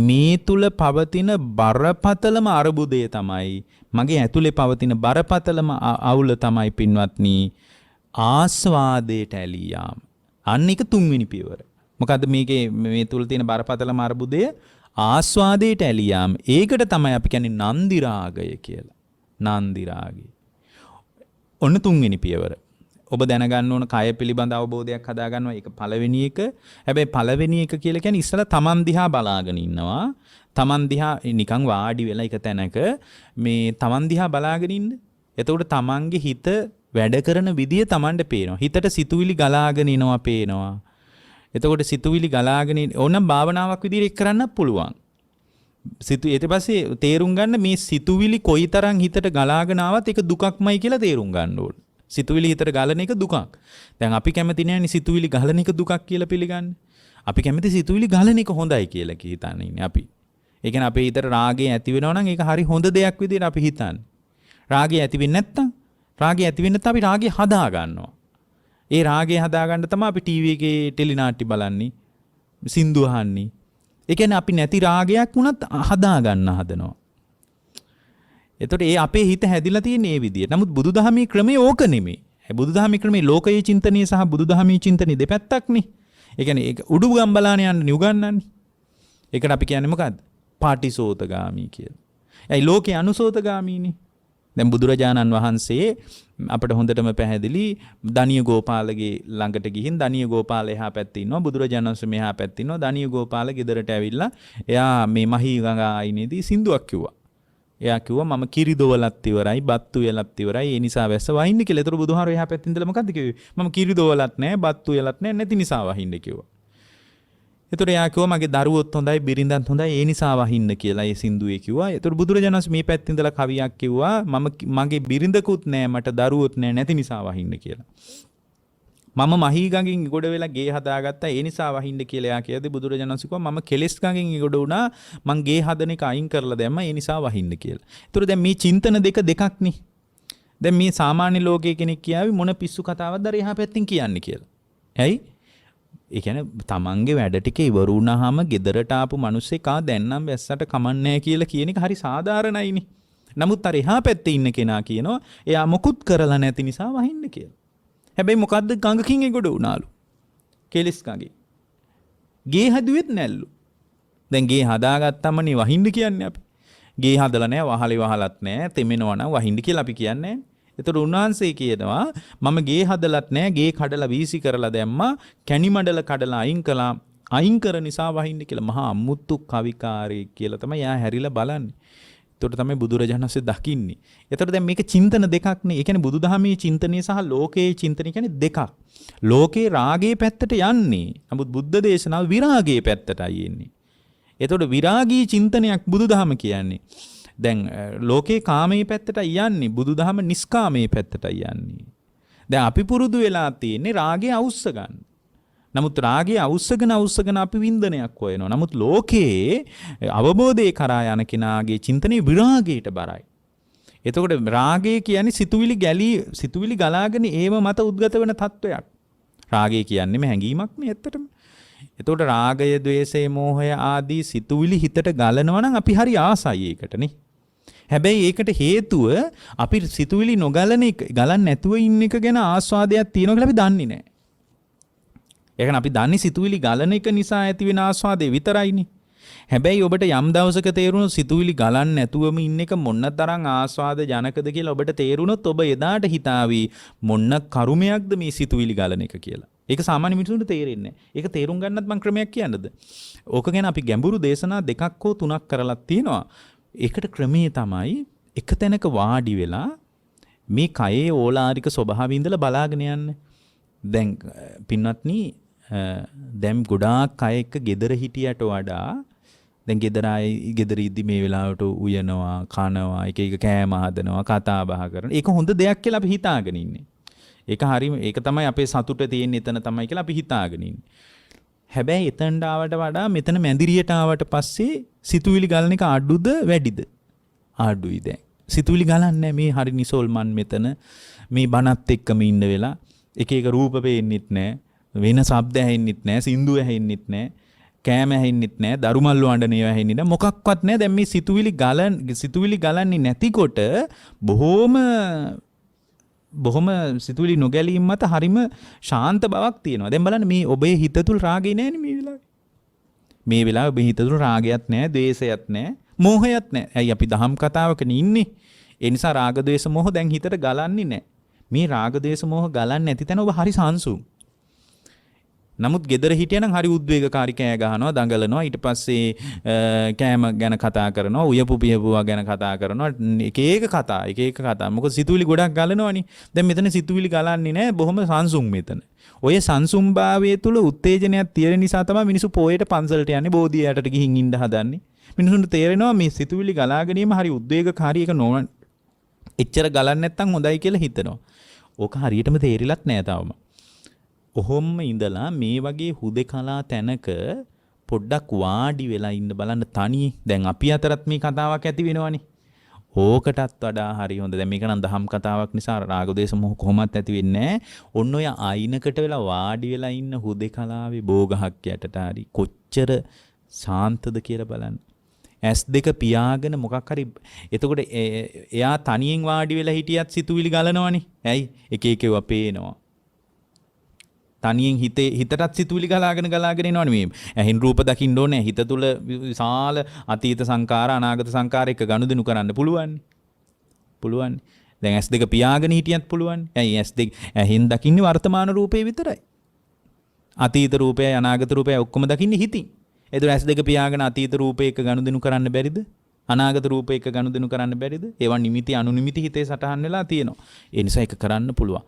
මේ තුල පවතින බරපතලම අරුබුදය තමයි මගේ ඇතුලේ පවතින බරපතලම අවුල තමයි පින්වත්නි ආස්වාදයට ඇලී යාම. අන්න ඒක තුන්වෙනි පියවර. මොකද්ද මේ තුල තියෙන බරපතලම අරුබුදය? ආස්වාදයට ඇලී යාම. ඒකට තමයි අපි කියන්නේ නන්දි රාගය කියලා. නන්දි රාගය. ඔන්න තුන්වෙනි පියවර. ඔබ දැනගන්න ඕන කය පිළිබඳ අවබෝධයක් හදා ගන්නවා. ඒක පළවෙනි එක. හැබැයි පළවෙනි එක කියලා කියන්නේ ඉස්සලා තමන් දිහා බලාගෙන ඉන්නවා. තමන් දිහා නිකන් වාඩි වෙලා එක තැනක මේ තමන් දිහා බලාගෙන ඉන්න. එතකොට තමන්ගේ හිත වැඩ කරන විදිය තමන්ට පේනවා. හිතට සිතුවිලි ගලාගෙන එනවා පේනවා. එතකොට සිතුවිලි ගලාගෙන ඕනම් භාවනාවක් විදියට එක් කරන්න පුළුවන්. ඊට පස්සේ තේරුම් ගන්න මේ සිතුවිලි කොයිතරම් හිතට ගලාගෙන ආවත් ඒක දුකක්මයි කියලා තේරුම් ගන්න ඕන. සිතුවිලි හිතට ගලන එක දුකක්. දැන් අපි කැමති නෑනේ සිතුවිලි ගලන එක දුකක් කියලා පිළිගන්න. අපි කැමති සිතුවිලි ගලන එක හොඳයි කියලා හිතන්නේ ඉන්නේ අපි. ඒ කියන්නේ අපේ හිතට රාගය ඇති වෙනවා නම් ඒක හරි හොඳ දෙයක් විදිහට අපි හිතන්නේ. රාගය ඇති වෙන්නේ නැත්නම් අපි රාගය හදා ගන්නවා. ඒ රාගය හදා ගන්න තමයි අපි ටීවී එකේ ටෙලි නාට්‍ය බලන්නේ, සින්දු අහන්නේ. ඒ කියන්නේ අපි නැති රාගයක් වුණත් හදා ගන්න හදනවා. එතකොට ඒ අපේ හිත හැදිලා තියෙන මේ විදියට. නමුත් බුදුදහමේ ක්‍රමය ඕක නෙමෙයි. බුදුදහමේ ක්‍රමේ ලෝකයේ චින්තනයේ සහ බුදුදහමේ චින්තනයේ දෙපැත්තක් නේ. ඒ කියන්නේ ඒක උඩු ගම්බලාන යන්නේ උගන්නන්නේ. ඒකට අපි කියන්නේ මොකද්ද? පාටිසෝතගාමී කියලා. ඒයි ලෝකේ අනුසෝතගාමීනේ. දැන් බුදුරජාණන් වහන්සේ අපිට හොඳටම පැහැදිලි දනිය ගෝපාලගේ ළඟට ගිහින් දනිය ගෝපාල එහා පැත්තේ ඉන්නවා බුදුරජාණන් වහන්සේ මෙහා පැත්තේ ඉන්නවා දනිය ගෝපාල ගෙදරට ඇවිල්ලා එයා මේ මහී ගඟ ආයිනේදී සින්දුවක් කිව්වා. එයා කිව්වා මම කිරි දොවලත් ඉවරයි බත්තු වෙලත් ඉවරයි ඒ නිසා වැස්ස වහින්න කියලා. ඒතර බුදුහාරෝ එහා පැත්තේ ඉඳලා මොකද්ද කිව්වේ? මම කිරි දොවලත් නැහැ බත්තු වෙලත් නැහැ නැති නිසා වහින්න කිව්වා. ඒතර එයා කිව්වා මගේ දරුවොත් හොඳයි බිරිඳත් හොඳයි ඒ නිසා වහින්න කියලා ඒ සින්දුවේ කිව්වා. ඒතර බුදුරජාණන් වහන්සේ මේ පැත්තේ ඉඳලා කවියක් කිව්වා මගේ බිරිඳකුත් නැහැ මට දරුවොත් නැහැ නැති නිසා වහින්න කියලා. මම මහී ගඟින් ගොඩ වෙලා ගේ හදාගත්තා ඒ නිසා වහින්න කියලා එයා කියද්දි බුදුරජාණන් වහන්සේ කිව්වා මම කෙලෙස් ගඟින් ගොඩ වුණා මං ගේ හදන එක අයින් කරලා දැම්මා ඒ නිසා වහින්න කියලා. ඒතර දැන් මේ චින්තන දෙකක් නේ. දැන් මේ සාමාන්‍ය ලෝකයේ කෙනෙක් කියාවි මොන පිස්සු කතාවක්ද අර එහා පැත්තෙන් කියන්නේ කියලා. ඇයි? ඒ කියන්නේ තමන්ගේ වැඩ ටික ඉවර වුණාම ගෙදරට ආපු මිනිස්සෙක් දැන් නම් වැස්සට කමන්නේ කියලා කියන එක හරි සාධාරණයිනේ. නමුත් අර එහා පැත්තේ ඉන්න කෙනා කියනවා එයා මොකුත් කරලා නැති නිසා වහින්න කියලා. හැබැයි මොකද්ද ගඟකින් එගොඩ වුණාලු. කෙලිස් ගඟේ. ගේ හදුවෙත් නැල්ලු. දැන් ගේ හදාගත්තම නේ වහින්න කියන්නේ අපි. ගේ හදලා නැහැ වහලේ වහලත් නැහැ තෙමෙනවා නම් වහින්න කියලා අපි කියන්නේ. ඒතර උන්වහන්සේ කියනවා මම ගේ හදලත් නැහැ ගේ කඩලා වීසි කරලා දැම්මා කැණි මඩල කඩලා අයින් කර නිසා වහින්න කියලා මහා අමුතු කවිකාරයෙක් කියලා තමයි යා හැරිලා බලන්නේ. ඒතර තමයි බුදුරජාණන් වහන්සේ දකින්නේ. ඒතර දැන් මේක චින්තන දෙකක් නේ. ඒ කියන්නේ බුදුදහමේ චින්තනය සහ ලෝකයේ චින්තනය කියන්නේ දෙකක්. ලෝකේ රාගයේ පැත්තට යන්නේ. නමුත් බුද්ධ දේශනාව විරාගයේ පැත්තටයි එන්නේ. ඒතකොට විරාගී චින්තනයක් බුදුදහම කියන්නේ. දැන් ලෝකේ කාමයේ පැත්තටයි යන්නේ. බුදුදහම නිස්කාමයේ පැත්තටයි යන්නේ. දැන් අපි පුරුදු වෙලා තියෙන්නේ රාගය අවුස්ස ගන්න. නමුත් රාගය අවුස්සගෙන අපි වින්දනයක් හොයනවා. නමුත් ලෝකේ අවබෝධයේ කරා යන කෙනාගේ චින්තනයේ විරාගයට බරයි. එතකොට රාගය කියන්නේ සිතුවිලි ගලාගෙන ඒව මත උද්ගත වෙන තත්වයක්. රාගය කියන්නේම හැඟීමක් නේ ඇත්තටම. එතකොට රාගය, ద్వේෂය, මෝහය ආදී සිතුවිලි හිතට ගලනවා නම් අපි හරි ආසයි ඒකට නේ. හැබැයි ඒකට හේතුව අපි සිතුවිලි ගලන්නේ නැතුව ඉන්න එක ගැන ආස්වාදයක් තියෙනවා කියලා අපි දන්නේ නැහැ. ඒකන අපි දන්නේ සිතුවිලි ගලන එක නිසා ඇති වෙන ආස්වාදේ විතරයිනේ. හැබැයි ඔබට යම් දවසක තේරුණොත් සිතුවිලි ගලන්නේ නැතුවම ඉන්න එක මොනතරම් ආස්වාද ජනකද කියලා ඔබට තේරුණොත් ඔබ එදාට හිතාවි මොන කරුමයක්ද මේ සිතුවිලි ගලන එක කියලා. ඒක සාමාන්‍ය මිනිසුන්ට තේරෙන්නේ නැහැ. ඒක තේරුම් ගන්නත් මම ක්‍රමයක් කියන්නද? ඕක ගැන අපි ගැඹුරු දේශනා 2ක් හෝ 3ක් කරලා තියෙනවා. ඒකට ක්‍රමයේ තමයි එක තැනක වාඩි වෙලා මේ කයේ ඕලාරික ස්වභාවය ඉඳලා බලාගෙන යන්න. දැන් පින්වත්නි දැන් ගොඩාක් අය එක්ක gedara හිටියට වඩා දැන් gedara ඉදි මේ වෙලාවට උයනවා කනවා එක කෑම හදනවා කතා බහ කරනවා. ඒක හොඳ දෙයක් කියලා අපි හිතාගෙන ඉන්නේ. ඒක තමයි අපේ සතුට තියෙන එතන තමයි කියලා අපි හිතාගෙන ඉන්නේ. හැබැයි එතනට ආවට වඩා මෙතන මැදිරියට ආවට පස්සේ සිතුවිලි ගලන එක අඩුද වැඩිද? අඩුයි දැන්. සිතුවිලි ගලන්නේ මේ හරි නිසෝල්මන් මෙතන මේ බණත් එක්කම ඉන්න වෙලා එක රූප පේන්නෙත් නැහැ. වෙන ශබ්ද ඇහෙන්නෙත් නැහැ. සින්දු ඇහෙන්නෙත් නැහැ. කෑම ඇහෙන්නෙත් නැහැ. දරුමල්ලු අඬන ඒවා ඇහෙන්නේ නැහැ. මොකක්වත් නැහැ. දැන් මේ සිතුවිලි ගලන්නේ නැතිකොට බොහොම සිතුවිලි නොගැලීම් මත හරිම ශාන්ත බවක් තියෙනවා. දැන් බලන්න මේ ඔබේ හිත තුල රාගය නැහැනේ මේ වෙලාවේ. මේ වෙලාවේ ඔබේ හිත තුල රාගයක් නැහැ, ද්වේෂයක් නැහැ, මෝහයක් නැහැ. ඇයි අපි දහම් කතාවකනේ ඉන්නේ. ඒ නිසා රාග ද්වේෂ මෝහ දැන් හිතට ගලන්නේ නැහැ. මේ රාග ද්වේෂ මෝහ ගලන්නේ නැති තැන ඔබ හරි සංසුන්. නමුත් gedara හිටියනම් හරි උද්වේගකාරී කෑ ගහනවා, දඟලනවා, ඊට පස්සේ කෑම ගැන කතා කරනවා, උයපු පියපුවා ගැන කතා කරනවා, එක එක කතා. මොකද සිතුවිලි ගොඩක් ගලනවනේ. දැන් මෙතන සිතුවිලි ගලන්නේ නැහැ, බොහොම සංසුන් මෙතන. ඔය සංසුන්භාවයේ තුල උත්තේජනයක් තියෙන නිසා තමයි මිනිස්සු පොයේට පන්සලට යන්නේ, බෝධිය යටට ගිහින් ඉන්න හදන්නේ. මිනිසුන්ට තේරෙනවා මේ සිතුවිලි ගලාගෙන යීම හරි උද්වේගකාරී එක නොවන. එච්චර ගලන්නේ නැත්තම් හොඳයි කියලා හිතනවා. ඕක හරියටම තේරිලත් නෑ තාම. ඔහොම ඉඳලා මේ වගේ හුදෙකලා තැනක පොඩ්ඩක් වාඩි වෙලා ඉන්න බලන්න තනියේ. දැන් අපි අතරත් මේ කතාවක් ඇති වෙනවනේ. ඕකටත් වඩා හරි හොඳ. දැන් මේක නම් දහම් කතාවක් නිසා රාගදේශ මොහ කොහොමත් ඇති වෙන්නේ නැහැ. ඔන්න ඔය ආයිනකට වෙලා වාඩි වෙලා ඉන්න හුදෙකලාවේ බෝගහක් යටට හරි කොච්චර සාන්තද කියලා බලන්න. S2 පියාගෙන මොකක් හරි එතකොට එයා තනියෙන් වාඩි වෙලා හිටියත් සිතුවිලි ගලනවනේ. ඇයි? එක එක ඒවා පේනවා. තනියෙන් හිතටත් සිතුවිලි ගලාගෙන එනවනේ මේ. ඇහෙන් රූප දකින්න ඕනේ. හිත තුල විශාල අතීත සංකාර අනාගත සංකාර එක ගනුදෙනු කරන්න පුළුවන්. දැන් S2 පියාගෙන හිටියත් පුළුවන්. ඇයි S2 ඇහෙන් දකින්නේ වර්තමාන රූපේ විතරයි. අතීත රූපය අනාගත රූපය ඔක්කොම දකින්නේ හිතින්. එතකොට S2 පියාගෙන අතීත රූපයක ගනුදෙනු කරන්න බැරිද? අනාගත රූපයක ගනුදෙනු කරන්න බැරිද? ඒවා නිමිති අනුනිමිති හිතේ සටහන් වෙලා තියෙනවා. ඒ නිසා ඒක කරන්න පුළුවන්.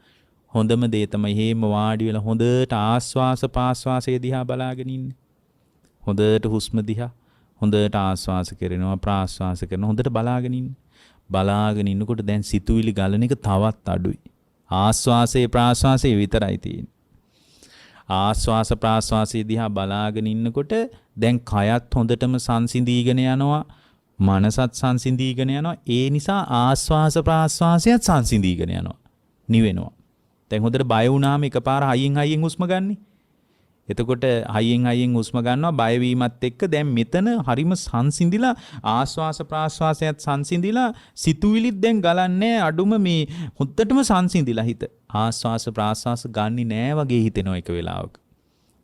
හොඳම දේ තමයි හේම වාඩි වෙලා හොඳට ආස්වාස පාස්වාසයේ දිහා බලාගෙන ඉන්න. හොඳට හුස්ම දිහා හොඳට ආස්වාස කරනවා ප්‍රාස්වාස කරනවා හොඳට බලාගෙන ඉන්න. බලාගෙන ඉන්නකොට දැන් සිතුවිලි ගලන එක තවත් අඩුයි. ආස්වාසයේ ප්‍රාස්වාසයේ විතරයි තියෙන්නේ. ආස්වාස ප්‍රාස්වාසයේ දිහා බලාගෙන ඉන්නකොට දැන් කයත් හොඳටම සංසිඳීගෙන යනවා. මනසත් සංසිඳීගෙන යනවා. ඒ නිසා ආස්වාස ප්‍රාස්වාසයත් සංසිඳීගෙන යනවා. නිවෙනවා. දැන් හොඳට බය වුණාම එකපාර හයියෙන් හුස්ම ගන්නි. එතකොට හයියෙන් හුස්ම ගන්නවා බය වීමත් එක්ක දැන් මෙතන හරිම සංසිඳිලා ආස්වාස ප්‍රාස්වාසයත් සංසිඳිලා සිතුවිලිත් දැන් ගලන්නේ අඩුම මේ හොද්දටම සංසිඳිලා හිත. ආස්වාස ප්‍රාස්වාස ගන්නෙ නෑ වගේ හිතෙනවා එක වෙලාවක.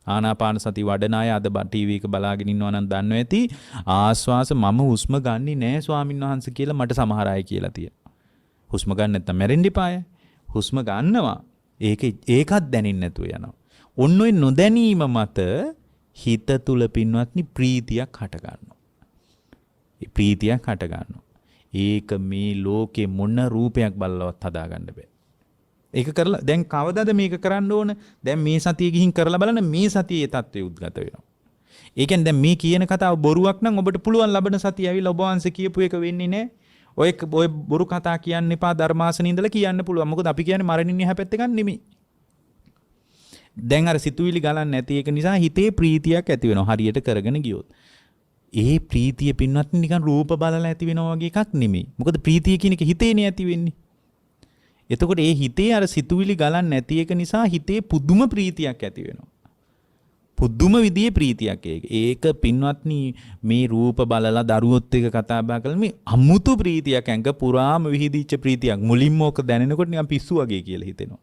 ආනාපාන සති වඩන අය අද ටීවී එක බලාගෙන ඉන්නවා නම් දන්නව ඇති ආස්වාස මම හුස්ම ගන්නෙ නෑ ස්වාමීන් වහන්සේ කියලා මට සමහර අය කියලා තියෙනවා. හුස්ම ගන්න නැත්නම් මැරෙන්න එපාය. හුස්ම ගන්නවා. ඒකත් දැනෙන්නේ නැතුව යනවා. ඔන්න ඔය නොදැනීම මත හිත තුල පින්වත්නි ප්‍රීතියක් හට ගන්නවා. ප්‍රීතියක් හට ගන්නවා. ඒක මේ ලෝකේ මොන රූපයක් බලලවත් හදාගන්න බෑ. ඒක කරලා දැන් කවදාද මේක කරන්න ඕන? දැන් මේ සතිය ගිහින් කරලා බලන්න මේ සතියේ தත්ත්වය උද්ගත වෙනවා. ඒ කියන්නේ දැන් මේ කියන කතාව බොරුවක් නම් ඔබට පුළුවන් ලබන සතිය ඇවිල්ලා ඔබ වහන්සේ කියපු එක වෙන්නේ නැහැ. ඔය බොරු කතා කියන්න එපා ධර්මාසනේ ඉඳලා කියන්න පුළුවන්. මොකද අපි කියන්නේ මරණින් එහා පැත්ත ගන්න නෙමෙයි. දැන් අර සිතුවිලි ගලන්නේ නැති එක නිසා හිතේ ප්‍රීතියක් ඇති වෙනවා. හරියට කරගෙන ගියොත්. ඒ ප්‍රීතිය පින්වත් නිකන් රූප බලලා ඇති වෙනවා වගේ එකක් නෙමෙයි. මොකද ප්‍රීතිය කියන එක හිතේනේ ඇති වෙන්නේ. එතකොට ඒ හිතේ අර සිතුවිලි ගලන්නේ නැති එක නිසා හිතේ පුදුම ප්‍රීතියක් ඇති වෙනවා. පුදුම විදිහේ ප්‍රීතියක් ඒක. ඒක පින්වත්නි මේ රූප බලලා දරුවොත් එක කතා බහ කරලා මේ අමුතු ප්‍රීතියක් ඇඟ පුරාම විහිදිච්ච ප්‍රීතියක්. මුලින්ම ඕක දැනෙනකොට නිකන් පිස්සු වගේ කියලා හිතෙනවා.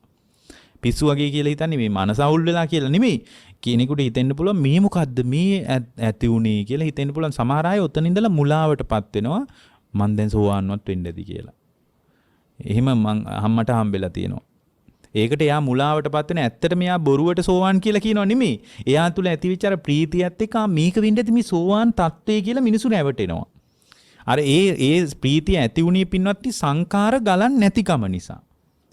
පිස්සු වගේ කියලා හිතන්නේ මේ මනස අවුල් වෙලා කියලා නෙමෙයි. කෙනෙකුට හිතෙන්න පුළුවන් මේ මොකද්ද මේ ඇති උනේ කියලා හිතෙන්න පුළුවන්. සමහර අය ඔතන ඉඳලා මුලාවටපත් වෙනවා. මං දැන් සෝවාන්වත් වෙන්න ඇති කියලා. එහෙම මං අම්මට හම්බෙලා තියෙනවා. ඒකට එයා මුලාවටපත් වෙන ඇත්තටම එයා බොරුවට සෝවාන් කියලා කියනව නෙමෙයි. එයා තුල ඇතිවිච්ච අර ප්‍රීතියත් එක්ක මේක වෙන්න ඇති මේ සෝවාන් තත්ත්වය කියලා මිනිසු නැවටෙනවා. අර ඒ ප්‍රීතිය ඇති වුණේ පින්වත්ටි සංකාර ගලන් නැතිකම නිසා.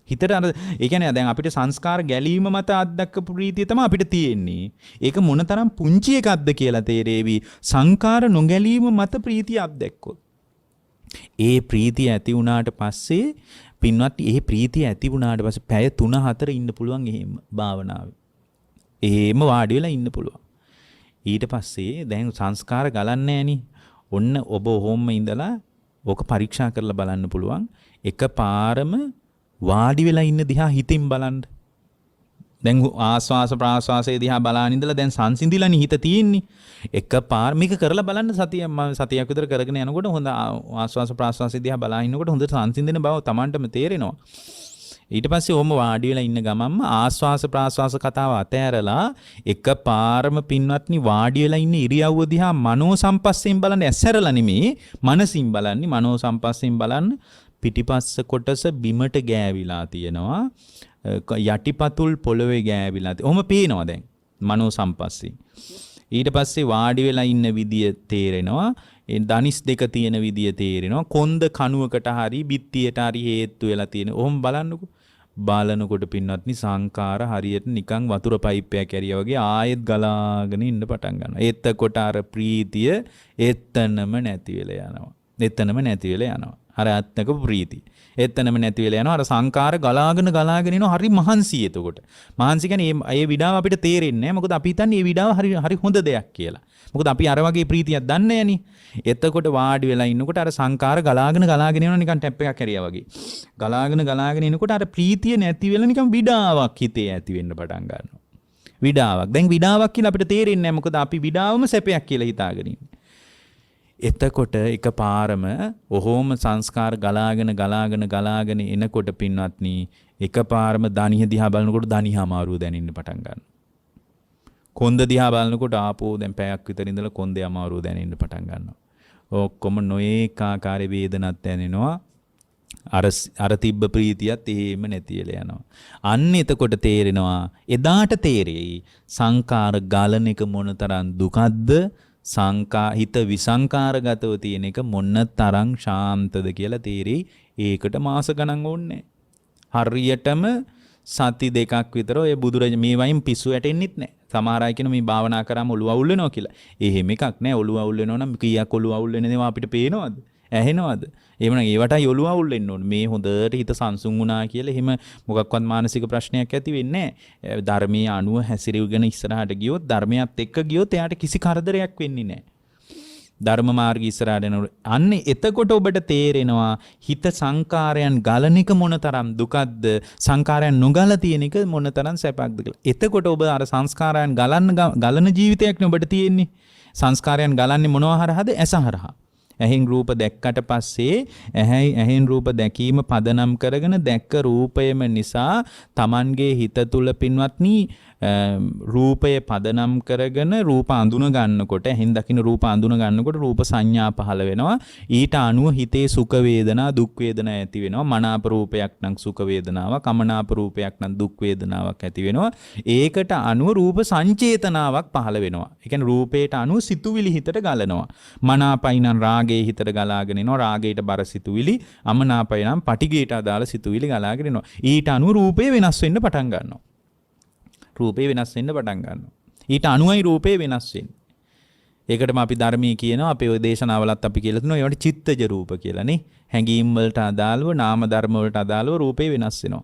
හිතට අර ඒ කියන්නේ දැන් අපිට සංස්කාර ගැලීම මත අත්දක්ක ප්‍රීතිය තමයි අපිට තියෙන්නේ. ඒක මොනතරම් පුංචි එකක්ද කියලා තේරෙවි. සංකාර නොගැලීම මත ප්‍රීතිය අත්දැක්කොත්. ඒ ප්‍රීතිය ඇති වුණාට පස්සේ පින්වත් ඒ ප්‍රීතිය ඇති වුණාට පස්සේ පැය 3-4 ඉන්න පුළුවන් එහෙම භාවනාවේ. එහෙම වාඩි වෙලා ඉන්න පුළුවන්. ඊට පස්සේ දැන් සංස්කාර ගලන්නේ නැහෙනි. ඔන්න ඔබ ඔහොම ඉඳලා ඕක පරීක්ෂා කරලා බලන්න පුළුවන්. එකපාරම වාඩි වෙලා ඉන්න දිහා හිතින් බලන්න. දැන් ආස්වාස ප්‍රාස්වාසයේ දිහා බලාගෙන ඉඳලා දැන් සංසිඳිලානේ හිත තියෙන්නේ. එකපාර මේක කරලා බලන්න සතියක් විතර කරගෙන යනකොට හොඳ ආස්වාස ප්‍රාස්වාසයේ දිහා බලාගෙන ඉන්නකොට හොඳ සංසිඳෙන බව Tamanටම තේරෙනවා. ඊට පස්සේ ඔහොම වාඩි වෙලා ඉන්න ගමන්ම ආස්වාස ප්‍රාස්වාස කතාව අතෑරලා එකපාරම පින්වත්නි වාඩි වෙලා ඉන්න ඉරියව්ව දිහා මනෝ සම්පස්යෙන් බලන්න ඇස්සරලා නෙමෙයි මනසින් බලන්නේ මනෝ සම්පස්යෙන් බලන්න පිටිපස්ස කොටස බිමට ගෑවිලා තියෙනවා. යටිපතුල් පොළවේ ගෑවිලා තියෙනවා. ඔහොම පේනවා දැන් මනෝ සම්පස්සේ. ඊට පස්සේ වාඩි වෙලා ඉන්න විදිය තේරෙනවා. ඒ දනිස් දෙක තියෙන විදිය තේරෙනවා. කොන්ද කණුවකට හරි බිත්තියට හරි හේතු වෙලා තියෙන. ඔහොම බලන්නකෝ. බලනකොට පින්වත්නි සංකාර හරියට නිකන් වතුර පයිප්පයක් ඇරියා වගේ ආයෙත් ගලාගෙන ඉන්න පටන් ගන්නවා. එතකොට අර ප්‍රීතිය එතනම නැති වෙලා යනවා. එතනම නැති වෙලා යනවා. අර ආත්මක ප්‍රීතිය. එතනම නැති වෙලා යනවා. අර සංකාර ගලාගෙන එනවා. හරි මහන්සි එතකොට. මහන්සි කියන්නේ මේ විඩාව අපිට තේරෙන්නේ නැහැ. මොකද අපි හිතන්නේ මේ විඩාව හරි හොඳ දෙයක් කියලා. මොකද අපි අර වගේ ප්‍රීතියක් දන්නේ නැණි. එතකොට වාඩි වෙලා ඉන්නකොට අර සංකාර ගලාගෙන එනවා නිකන් ටැප් එකක් හැරියා වගේ. ගලාගෙන එනකොට අර ප්‍රීතිය නැති වෙලා නිකන් විඩාවක් හිතේ ඇති වෙන්න පටන් ගන්නවා. විඩාවක්. දැන් විඩාවක් කියලා අපිට තේරෙන්නේ නැහැ. මොකද අපි විඩාවම සැපයක් කියලා හිතාගෙන ඉන්නේ. එතකොට එකපාරම ඔහොම සංස්කාර ගලාගෙන එනකොට පින්වත්නි එකපාරම දණිහ දිහා බලනකොට දණිහ අමාරුව දැනෙන්න පටන් ගන්නවා. කොන්ද දිහා බලනකොට ආපෝ දැන් පැයක් විතර ඉඳලා කොන්දේ අමාරුව දැනෙන්න පටන් ගන්නවා. ඔක්කොම නොඒක ආකාරයේ වේදනක් දැනෙනවා. අර තිබ්බ ප්‍රීතියත් එහෙම නැති වෙලා යනවා. අන්න එතකොට තේරෙනවා එදාට තේරෙයි සංකාර ගලන එක මොනතරම් දුකද්ද හිත විසංකාරගතව තියෙන එක මොන තරම් ශාන්තද කියලා තේරෙයි. ඒකට මාස ගණන් ඕනේ. හරියටම සති දෙකක් විතර ඔය බුදුරජාණන් මේ වයින් පිස්සු වැටෙන්නෙත් නැහැ. සමහර අය කියන මේ භාවනා කරාම ඔළුව අවුල් වෙනවා කියලා. එහෙම එකක් නැහැ. ඔළුව අවුල් වෙනවා නම් කීයක් ඔළුව අවුල් වෙනේවා අපිට පේනවද? ඇහෙනවද? එහෙම නම් ඒවටයි ඔළුව අවුල් වෙන්න ඕනේ. මේ හොඳට හිත සංසුන් වුණා කියලා එහෙම මොකක්වත් මානසික ප්‍රශ්නයක් ඇති වෙන්නේ නැහැ. ධර්මයේ අනුව හැසිරෙවගෙන ඉස්සරහට ගියොත් ධර්මයත් එක්ක ගියොත් එයාට කිසි කරදරයක් වෙන්නේ නැහැ. ධර්ම මාර්ගය ඉස්සරහට යනකොට අන්නේ එතකොට ඔබට තේරෙනවා හිත සංකාරයන් ගලන එක මොනතරම් දුකක්ද සංකාරයන් නොගල තියෙන එක මොනතරම් සැපක්ද කියලා. එතකොට ඔබ අර සංස්කාරයන් ගලන ජීවිතයක් නේ ඔබට තියෙන්නේ. සංස්කාරයන් ගලන්නේ මොනවා හරහාද? ඇස හරහා. ඇහෙන් රූප දැක්කට පස්සේ ඇහෙන් රූප දැකීම පදනම් කරගෙන දැක්ක රූපයම නිසා Tamanගේ හිත තුල පින්වත්නි රූපය පදනම් කරගෙන රූප අඳුන ගන්නකොට ඇහෙන් දකින්න රූප අඳුන ගන්නකොට රූප සංඥා පහළ වෙනවා. ඊට අනුව හිතේ සුඛ වේදනා දුක් වේදනා ඇති වෙනවා. මනාප රූපයක් නම් සුඛ වේදනාවක්, අමනාප රූපයක් නම් දුක් වේදනාවක් ඇති වෙනවා. ඒකට අනුව රූප සංචේතනාවක් පහළ වෙනවා. ඒ කියන්නේ රූපයට අනුව සිතුවිලි හිතට ගලනවා. මනාපයි නම් රාගයේ හිතට ගලාගෙන එනවා. රාගයට බර සිතුවිලි, අමනාපයි නම් පටිගයට අදාළ සිතුවිලි ගලාගෙන එනවා. ඊට අනුව රූපය වෙනස් වෙන්න පටන් ගන්නවා. රූපේ වෙනස් වෙන්න පටන් ගන්නවා. ඊට අනුවයි රූපේ වෙනස් වෙන්නේ. ඒකටම අපි ධර්මයේ කියනවා අපේ ඔය දේශනාවලත් අපි කියලා තිනවා ඒවට චිත්තජ රූප කියලා නේ. හැඟීම් වලට අදාළව නාම ධර්ම වලට අදාළව රූපේ වෙනස් වෙනවා.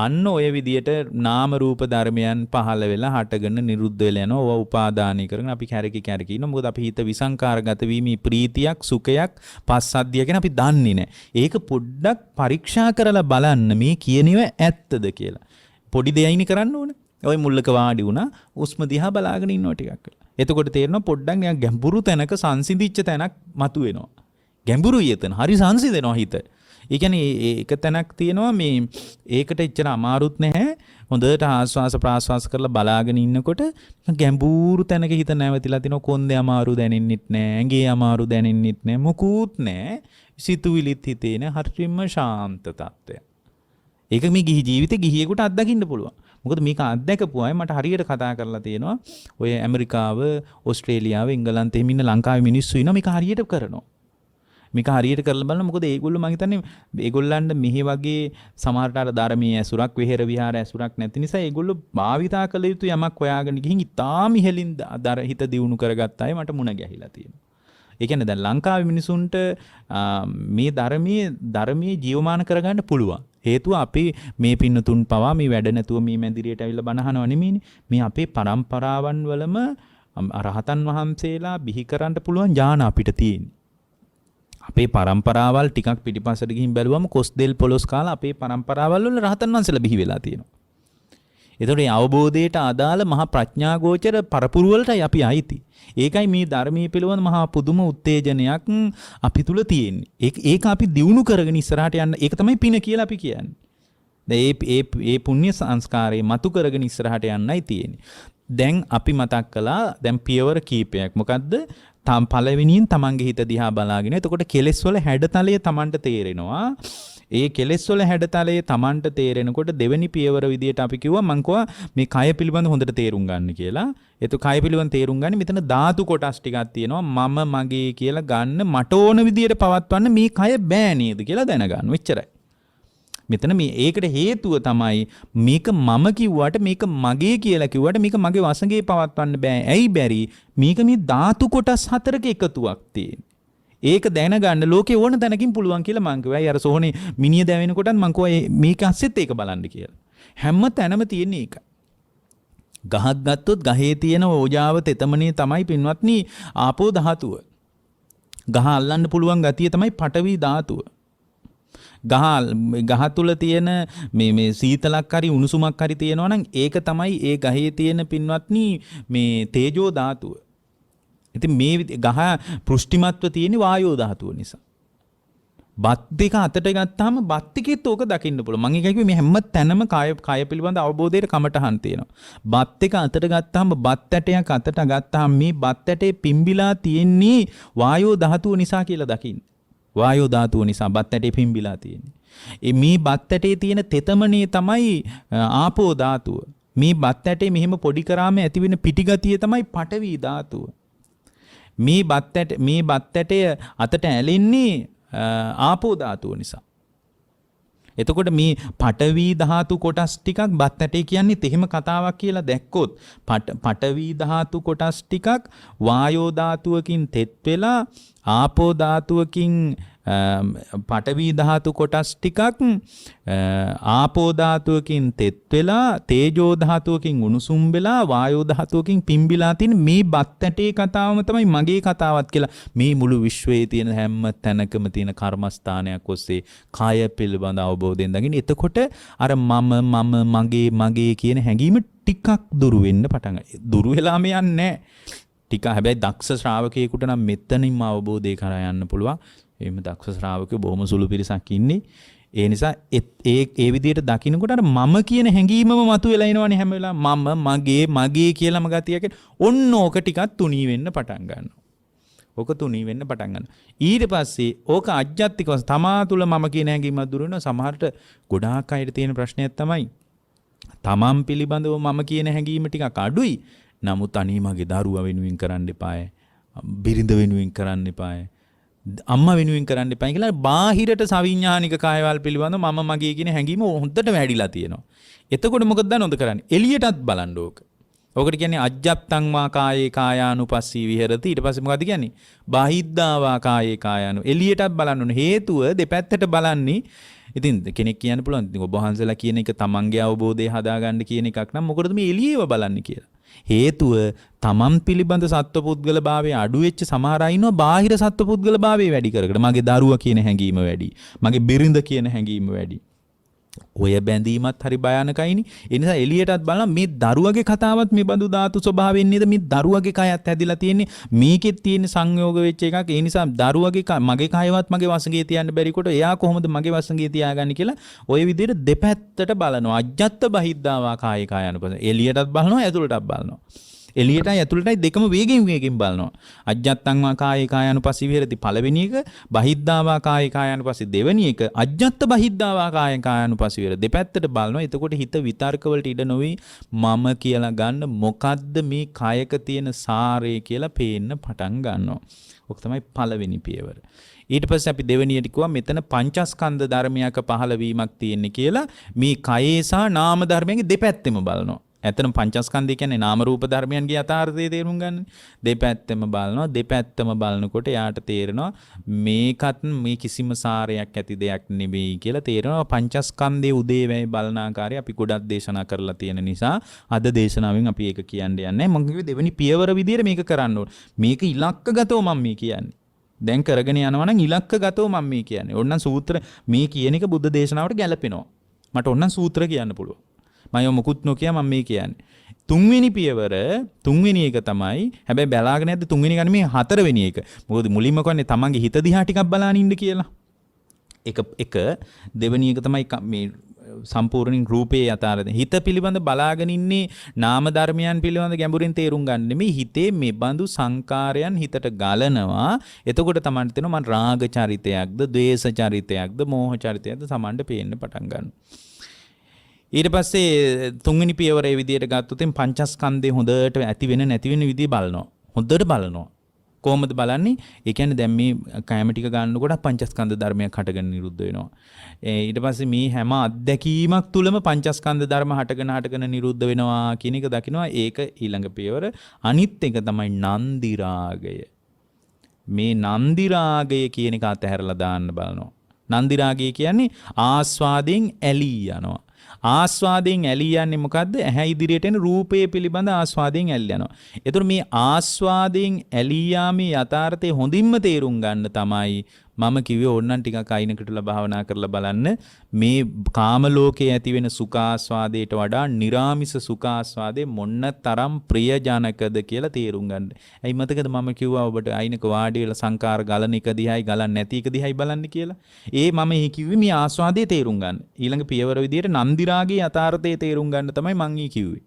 අන්න ඔය විදියට නාම රූප ධර්මයන් පහළ වෙලා හටගෙන නිරුද්ධ වෙලා යනවා. ඔව උපාදානය කරගෙන අපි කැරකි ඉන්නවා. මොකද අපි හිත විසංකාරගත වීමේ ප්‍රීතියක් සුඛයක් පස්සද්ධිය ගැන අපි දන්නේ නැහැ. ඒක පොඩ්ඩක් පරීක්ෂා කරලා බලන්න මේ කියනව ඇත්තද කියලා. පොඩි දෙයයිනි කරන්න ඕනේ. ඔය මුල්ලක වාඩි වුණා උස්ම දිහා බලාගෙන ඉන්නවා ටිකක් වෙලා. එතකොට තේරෙනවා පොඩ්ඩක් නිකන් ගැඹුරු තැනක සංසිඳිච්ච තැනක් මතුවෙනවා. ගැඹුරුයි එතන. හරි සංසිඳෙනවා හිත. ඒ කියන්නේ ඒක තැනක් තියෙනවා මේ ඒකට එච්චර අමාරුත් නැහැ. හොඳට ආස්වාස ප්‍රාස්වාස කරලා බලාගෙන ඉන්නකොට ගැඹුරු තැනක හිත නැවතිලා තිනවා. කොන්දේ අමාරු දැනෙන්නෙත් නැහැ. ඇඟේ අමාරු දැනෙන්නෙත් නැහැ. මොකුත් නැහැ. සිතුවිලිත් හිතේ නැහැ. හරිම ශාන්ත තත්ත්වය. ඒක මේ ගිහි ජීවිතේ ගිහියෙකුට අත්දකින්න පුළුවන්. මොකද මේක අත්දැකපු අය මට හරියට කතා කරලා තියෙනවා. ඔය ඇමරිකාව, ඕස්ට්‍රේලියාව, එංගලන්තේ එහෙම ඉන්න ලංකාවේ මිනිස්සු ඉන්නවා මේක හරියට කරනවා. මේක හරියට කරලා බලන්න. මොකද ඒගොල්ලෝ මම හිතන්නේ ඒගොල්ලන්ට මෙහි වගේ සමහරට අර ධර්මීය ඇසුරක්, විහෙර විහාර ඇසුරක් නැති නිසා ඒගොල්ලෝ භාවිතා කළ යුතු යමක් හොයාගෙන ගිහින් ඉතාම ඉහළින් හිත දියුණු කරගත්ත අය මට මුණ ගැහිලා තියෙනවා. ඒ කියන්නේ දැන් ලංකාවේ මිනිසුන්ට මේ ධර්මයේ ජීවමාන කරගන්න පුළුවන්. හේතුව අපි මේ පින්නතුන් පවා මේ වැඩ නැතුව මේ මැදිරියට ඇවිල්ලා බණහනව නෙමෙයිනේ. මේ අපේ પરම්පරාවන් වලම රහතන් වහන්සේලා බිහි කරන්න පුළුවන් ඥාන අපිට තියෙන්නේ. අපේ પરම්පරාවල් ටිකක් පිටිපස්සට ගිහින් බැලුවම කොස්දෙල් පොලොස් කාලා අපේ પરම්පරාවල් වල රහතන් වහන්සේලා බිහි වෙලා තියෙනවා. ඒතකොට මේ අවබෝධයට අදාළ මහා ප්‍රඥා ගෝචර පරපුර වලටයි අපි ආйти. ඒකයි මේ ධර්මයේ පිළිවෙල මහා පුදුම උත්තේජනයක් අපි තුල තියෙන්නේ. ඒක අපි දියුණු කරගෙන ඉස්සරහට යන්න. ඒක තමයි පින කියලා අපි කියන්නේ. ඒ පුණ්‍ය සංස්කාරේ මතු කරගෙන ඉස්සරහට යන්නයි තියෙන්නේ. දැන් අපි මතක් කළා දැන් පියවර කීපයක්. මොකද්ද? පළවෙනියෙන් තමන්ගේ හිත දිහා බලාගෙන එතකොට කෙලෙස් වල හැඩතලය තමන්ට තේරෙනවා. ඒ කෙලෙස් වල හැඩතලයේ තමන්ට තේරෙනකොට දෙවෙනි පියවර විදියට අපි කිව්වා මං කව මේ කය පිළිබඳ හොඳට තේරුම් ගන්න කියලා. එතකොට කය පිළිබඳ තේරුම් ගන්න මෙතන ධාතු කොටස් ටිකක් තියෙනවා. මම මගේ කියලා ගන්න මට ඕන විදියට පවත්වන්න මේ කය බෑ නේද කියලා දැනගන්න. එච්චරයි. මෙතන මේ ඒකට හේතුව තමයි මේක මම කිව්වට මේක මගේ කියලා කිව්වට මේක මගේ වසඟේ පවත්වන්න බෑ. ඇයි බැරි? මේක මේ ධාතු කොටස් හතරක එකතුවක් තියෙන්නේ. ඒක දැනගන්න ලෝකේ ඕන තැනකින් පුළුවන් කියලා මං කිව්වා. අර සෝහනේ මිනිය දැවෙනකොටත් මං කිව්වා මේක අස්සෙත් ඒක බලන්න කියලා. හැම තැනම තියෙන එක. ගහක් ගත්තොත් ගහේ තියෙන ඕජාව තෙතමනේ තමයි පින්වත්නි ආපෝ ධාතුව. ගහ අල්ලන්න පුළුවන් ගතිය තමයි පඨවි ධාතුව. ගහ තුල තියෙන මේ සීතලක් හරි උණුසුමක් හරි තියෙනවා නම් ඒක තමයි ඒ ගහේ තියෙන පින්වත්නි මේ තේජෝ ධාතුව. ඉතින් මේ ගහ පෘෂ්ටිමත්ව තියෙන වායෝ ධාතුව නිසා. බත් දෙක අතට ගත්තාම බත් එකෙත් ඕක දකින්න පුළුවන්. මම කියකිව්වේ මේ හැම තැනම කය පිළිබඳ අවබෝධයට කමටහන් තියෙනවා. බත් එක අතට ගත්තාම බත් ඇටයක් අතට ගත්තාම මේ බත් ඇටේ පිම්බිලා තියෙන්නේ වායෝ ධාතුව නිසා කියලා දකින්න. වායෝ ධාතුව නිසා බත් ඇටේ පිම්බිලා තියෙන්නේ. මේ බත් ඇටේ තියෙන තෙතමනේ තමයි ආපෝ ධාතුව. මේ බත් ඇටේ මෙහෙම පොඩි කරාම ඇති වෙන පිටිගතිය තමයි පඨවි ධාතුව. මේ බත් ඇටය අතට ඇලෙන්නේ ආපෝ ධාතුව නිසා. එතකොට මේ පඨවි ධාතු කොටස් ටිකක් බත් ඇටේ කියන්නේ එහෙම කතාවක් කියලා දැක්කොත් පඨවි ධාතු කොටස් ටිකක් වායෝ ධාතුවකින් තෙත් වෙලා ආපෝ ධාතුවකින් පඨවි ධාතු කොටස් ටිකක් ආපෝ ධාතුවකින් තෙත් වෙලා තේජෝ ධාතුවකින් උණුසුම් වෙලා වායෝ ධාතුවකින් පිම්බිලා තියෙන මේ බත් ඇටේ කතාවම තමයි මගේ කතාවත් කියලා. මේ මුළු විශ්වයේ තියෙන හැම තැනකම තියෙන කර්මස්ථානයක් ඔස්සේ කාය පිළිබඳ අවබෝධයෙන් දකින්න. එතකොට අර මගේ කියන හැඟීම ටිකක් දුරු වෙන්න පටන් ගන්නවා. දුරු වෙලාම යන්නේ නැහැ. ටික හැබැයි දක්ෂ ශ්‍රාවකයෙකුට නම් මෙතනින්ම අවබෝධය කරා යන්න පුළුවන්. එහෙම දක්ෂ ශ්‍රාවකයෝ බොහොම සුළු පිරිසක් ඉන්නේ. ඒ නිසා ඒ විදිහට දකින්නකොට අර මම කියන හැඟීමම මතුවෙලා එනවනේ හැම වෙලාවෙම මගේ කියලාම ගතියක ඔන්න ඕක ටිකක් තුනී වෙන්න පටන් ගන්නවා. ඕක තුනී වෙන්න පටන් ගන්නවා. ඊට පස්සේ ඕක අජ්ජත්තිකව තමා තුළ මම කියන හැඟීමක් දුර වෙනවා. සමහරට ගොඩාක් අයට තියෙන ප්‍රශ්නයක් තමයි තමන් පිළිබඳව මම කියන හැඟීම ටිකක් අඩුයි. නමුත් අනේ මගේ දරුවා වෙනුවෙන් කරන්න එපාය. බිරිඳ වෙනුවෙන් කරන්න එපාය. අම්මා වෙනුවෙන් කරන්න එපා කියලා බාහිරට සවිඥානික කායවල පිළිබඳව මම මගේ කියන හැඟීම හොඳට වැඩිලා තියෙනවා. එතකොට මොකද දන්නවද කරන්නේ? එළියටත් බලන්න ඕක. ඕකට කියන්නේ අජ්ජත්තං වා කායේ කායානුපස්සී විහෙරති. ඊට පස්සේ මොකද කියන්නේ? බාහිද්දා වා කායේ කායානු. එළියටත් බලන්න ඕනේ. හේතුව දෙපැත්තට බලන්නේ. ඉතින් කෙනෙක් කියන්න පුළුවන් ඉතින් ඔබ වහන්සේලා කියන එක තමන්ගේ අවබෝධය හදාගන්න කියන එකක් නම් මොකටද මේ එළියේව බලන්නේ කියලා. හේතුව තමන් පිළිබඳ සත්වපුද්ගල භාවයේ අඩු වෙච්ච සමහර අය ඉන්නවා බාහිර සත්වපුද්ගල භාවයේ වැඩි කරකට. මගේ දරුවා කියන හැඟීම වැඩි. මගේ බිරිඳ කියන හැඟීම වැඩි. ඔය බැඳීමත් හරි භයානකයිනේ. ඒ නිසා එළියටත් බලන්න මේ දරුවගේ කතාවත් මේ බඳු ධාතු ස්වභාවයෙන් නේද මේ දරුවගේ කයත් හැදිලා තියෙන්නේ. මේකෙත් තියෙන සංයෝග වෙච්ච එකක්. ඒ නිසා දරුවගේ මගේ කයවත් මගේ වසඟේ තියන්න බැරි කොට එයා කොහොමද මගේ වසඟේ තියාගන්නේ කියලා ඔය විදිහට දෙපැත්තට බලනවා. අජ්ජත් බහිද්දාවා කායේ කායනුපස. එළියටත් බලනවා ඇතුළටත් බලනවා. එළියටයි ඇතුළටයි දෙකම වේගෙන් බලනවා. අජ්ජත්තං වා කායේ කායනුපස්සී විහෙරති පළවෙනි එක, බහිද්ධාවා කායේ කායනුපස්සී දෙවෙනි එක, අජ්ජත්ත බහිද්ධාවා කායේ කායනුපස්සී විහෙර දෙපැත්තට බලනවා. එතකොට හිත විතර්ක වලට ඉඩ නොවි මම කියලා ගන්න මොකද්ද මේ කායක තියෙන සාරය කියලා පේන්න පටන් ගන්නවා. ඔක තමයි පළවෙනි පියවර. ඊට පස්සේ අපි දෙවෙනියට කිව්වා මෙතන පංචස්කන්ධ ධර්මයක පහළ වීමක් තියෙන්නේ කියලා. මේ කයේ සහ නාම ධර්මයන්ගේ දෙපැත්තෙම බලනවා. ඇත්තම පංචස්කන්ධය කියන්නේ නාම රූප ධර්මයන්ගේ යථාර්ථය තේරුම් ගන්න. දෙපැත්තම බලනවා. දෙපැත්තම බලනකොට යාට තේරෙනවා මේකත් මේ කිසිම සාරයක් ඇති දෙයක් නෙවෙයි කියලා තේරෙනවා. පංචස්කන්ධයේ උදේවැය බලන ආකාරය අපි ගොඩක් දේශනා කරලා තියෙන නිසා අද දේශනාවෙන් අපි ඒක කියන්න යන්නේ. මම කිව්වේ දෙවෙනි පියවර විදියට මේක කරන්න ඕන. මේක ඉලක්කගතව මම මේ කියන්නේ. දැන් කරගෙන යනවා නම් ඉලක්කගතව මම මේ කියන්නේ. ඕනනම් සූත්‍ර මේ කියන එක බුද්ධ දේශනාවට ගැලපෙනවා. මට ඕනනම් සූත්‍ර කියන්න පුළුවන්. මම මොකුත් නොකිය මම මේ කියන්නේ. තුන්වෙනි පියවර තුන්වෙනි එක තමයි. හැබැයි බලාගෙන නැද්ද තුන්වෙනි ගන්නේ මේ හතරවෙනි එක. මොකද මුලින්ම කියන්නේ තමන්ගේ හිත දිහා ටිකක් බලාගෙන ඉන්න කියලා. එක දෙවෙනි එක තමයි මේ සම්පූර්ණින් රූපේ යථාර්ථය. හිත පිළිබඳ බලාගෙන ඉන්නේ නාම ධර්මයන් පිළිබඳ ගැඹුරින් තේරුම් ගන්න නෙමෙයි. හිතේ මේ බඳු සංකාරයන් හිතට ගලනවා. එතකොට තමන්ට තේරෙනවා මම රාග චරිතයක්ද, ද්වේෂ චරිතයක්ද, මෝහ චරිතයක්ද තමන්ට පේන්න පටන් ගන්නවා. ඊට පස්සේ තුන්වෙනි පියවරේ විදියට ගත්තොත් පංචස්කන්ධේ හොඳට ඇති වෙන නැති වෙන විදිය බලනවා. හොඳට බලනවා. කොහොමද බලන්නේ? ඒ කියන්නේ දැන් මේ කැම ටික ගන්නකොට පංචස්කන්ධ ධර්මයක් හටගෙන නිරුද්ධ වෙනවා. ඊට පස්සේ මේ හැම අත්දැකීමක් තුළම පංචස්කන්ධ ධර්ම හටගෙන නිරුද්ධ වෙනවා කියන එක දකිනවා. ඒක ඊළඟ පියවර. අනිත් එක තමයි නන්දි රාගය. මේ නන්දි රාගය කියන එක අතහැරලා දාන්න බලනවා. නන්දි රාගය කියන්නේ ආස්වාදයෙන් ඇලී යනවා. ආස්වාදයෙන් ඇලී යන්නේ මොකද්ද? ඇහැ ඉදිරියට එන රූපය පිළිබඳ ආස්වාදයෙන් ඇලී යනවා. ඒතර මේ ආස්වාදයෙන් ඇලී යාමේ යථාර්ථය හොඳින්ම තේරුම් ගන්න තමයි මම කිව්වේ ඕනනම් ටිකක් අයිනකටලා භාවනා කරලා බලන්න මේ කාම ලෝකයේ ඇති වෙන සුඛාස්වාදයට වඩා නිර්ාමිස සුඛාස්වාදේ මොන්න තරම් ප්‍රියජනකද කියලා තේරුම් ගන්න. ඇයි මතකද මම කිව්වා ඔබට අයිනක වාඩි වෙලා සංකාර ගලන එක දිහායි ගලන්නේ නැති එක දිහායි බලන්න කියලා. මම කිව්වේ මේ ආස්වාදයේ තේරුම් ගන්න. ඊළඟ පියවර විදියට නන්දි රාගයේ යථාර්ථයේ තේරුම් ගන්න තමයි මං කිව්වේ.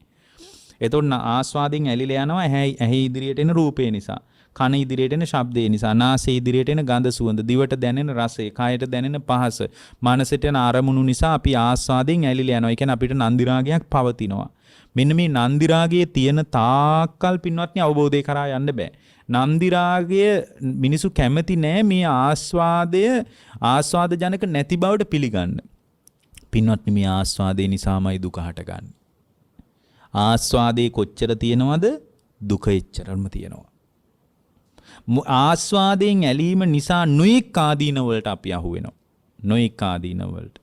එතකොට ආස්වාදයෙන් ඇලිලා යනවා ඇහි ඉදිරියට එන රූපේ නිසා. කන ඉදිරියට එන ශබ්දේ නිසා, නාසය ඉදිරියට එන ගඳ සුවඳ, දිවට දැනෙන රසය, කයට දැනෙන පහස, මනසට එන අරමුණු නිසා අපි ආස්වාදයෙන් ඇලිලා යනවා. ඒ කියන්නේ අපිට නන්දි රාගයක් පවතිනවා. මෙන්න මේ නන්දි රාගයේ තියෙන තාක්කල් පින්වත්නි අවබෝධය කරා යන්න බෑ. නන්දි රාගය මිනිසු කැමති නෑ මේ ආස්වාද ජනක නැති බවට පිළිගන්න. පින්වත්නි මේ ආස්වාදේ නිසාමයි දුක හටගන්නේ. ආස්වාදේ කොච්චර තියෙනවද? දුක එච්චරම තියෙනවා. ආස්වාදයෙන් ඇලීම නිසා නොයෙක් ආදීන වලට අපි අහු වෙනවා. නොයෙක් ආදීන වලට.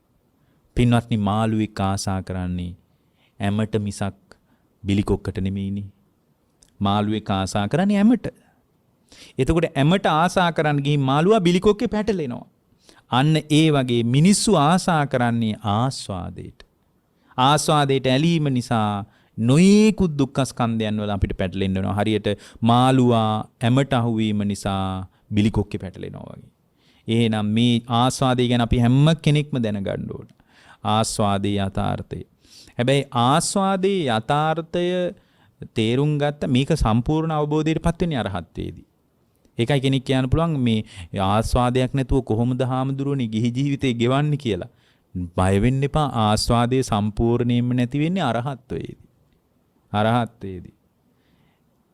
පින්වත්නි මාළුවෙක් ආසා කරන්නේ ඇමට මිසක් බිලිකොක්කට නෙමෙයිනේ. මාළුවෙක් ආසා කරන්නේ ඇමට. එතකොට ඇමට ආසා කරන්න ගිහින් මාළුවා බිලිකොක්කේ පැටලෙනවා. අන්න ඒ වගේ මිනිස්සු ආසා කරන්නේ ආස්වාදයට. ආස්වාදයට ඇලීම නිසා නොයෙකුත් දුක්ඛ ස්කන්ධයන් වල අපිට පැටලෙන්න වෙනවා. හරියට මාළුවා ඇමට අහුවීම නිසා බිලිකොක්කේ පැටලෙනවා වගේ. එහෙනම් මේ ආස්වාදය ගැන අපි හැම කෙනෙක්ම දැනගන්න ඕන. ආස්වාදයේ යථාර්ථය. හැබැයි ආස්වාදයේ යථාර්ථය තේරුම් ගත්ත මේක සම්පූර්ණ අවබෝධයටපත් වෙන්නේ අරහත්ත්වයේදී. ඒකයි කෙනෙක් කියන්න පුළුවන් මේ ආස්වාදයක් නැතුව කොහොමද හාමුදුරුවනේ ගිහි ජීවිතේ ගෙවන්නේ කියලා. බය වෙන්න එපා. ආස්වාදයේ සම්පූර්ණයෙන්ම නැති වෙන්නේ අරහත්ත්වයේදී. අරහත්ත්වයේදී.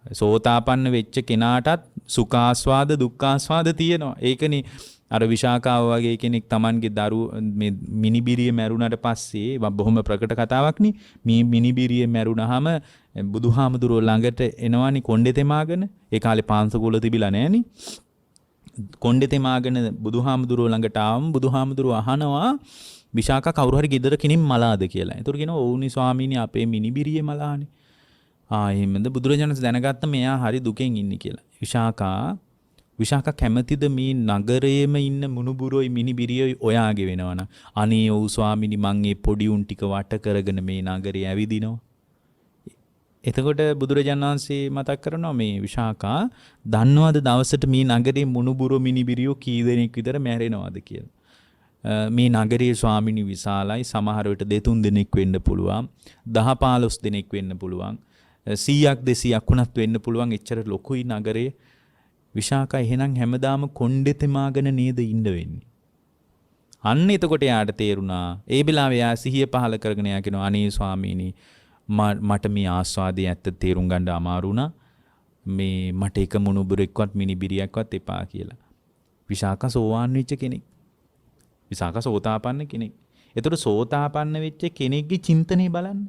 සෝතාපන්න වෙච්ච කෙනාටත් සුඛාස්වාද දුක්ඛාස්වාද තියෙනවා. ඒකනේ අර විශාකාව වගේ කෙනෙක් Tamanගේ මේ මිනිබිරිය මැරුණාට පස්සේ බොහොම ප්‍රකට කතාවක් නේ. මේ මිනිබිරිය මැරුණාම බුදුහාමුදුරුවෝ ළඟට එනවනේ කොණ්ඩේ තෙමාගෙන. ඒ කාලේ පාංශකූල තිබිලා නැහනේ. කොණ්ඩේ තෙමාගෙන බුදුහාමුදුරුවෝ ළඟට ආවම බුදුහාමුදුරුවෝ අහනවා විශාකා කවුරු හරි ගෙදර කෙනින් මලාද කියලා. ඒතර කියනවා "ඔව්නි ස්වාමීනි අපේ මිනිබිරියේ මලානේ." එහෙමද බුදුරජාණන් දැනගත්ත මෙයා හරි දුකෙන් ඉන්නේ කියලා. විශාකා කැමතිද මේ නගරයේම ඉන්න මුණුබුරෝයි මිනිබිරියෝයි ඔයාගේ වෙනවනම් අනේ ඔව් ස්වාමීනි මං මේ පොඩි උන් ටික වට කරගෙන මේ නගරේ ඇවිදිනවා. එතකොට බුදුරජාණන් වහන්සේ මතක් කරනවා මේ විශාකා දන්නවද දවසට මේ නගරේ මුණුබුරෝ මිනිබිරියෝ කී දෙනෙක් විතර මැරෙනවද කියලා. මේ නගරයේ ස්වාමිනී විශාලයි. සමහර විට 2-3 දෙනෙක් වෙන්න පුළුවන්. 10-15 දෙනෙක් වෙන්න පුළුවන්. 100ක් 200ක් වුණත් වෙන්න පුළුවන්. එච්චර ලොකුයි නගරේ. විශාකා එහෙනම් හැමදාම කොණ්ඩේ තෙමාගෙන නේද ඉන්න වෙන්නේ. අන්න එතකොට යාට තේරුණා. ඒ වෙලාවේ යා සිහිය පහල කරගෙන යා කියනවා අනේ ස්වාමීනි මට මේ ආස්වාදයේ ඇත්ත තේරුම් ගන්න අමාරු වුණා. මේ මට එක මුණුබුරෙක්වත් මිනිබිරියක්වත් එපා කියලා. විශාකා සෝවාන් වෙච්ච කෙනෙක්. විශාකා සෝතාපන්න කෙනෙක්. එතකොට සෝතාපන්න වෙච්ච කෙනෙක්ගේ චින්තනය බලන්න.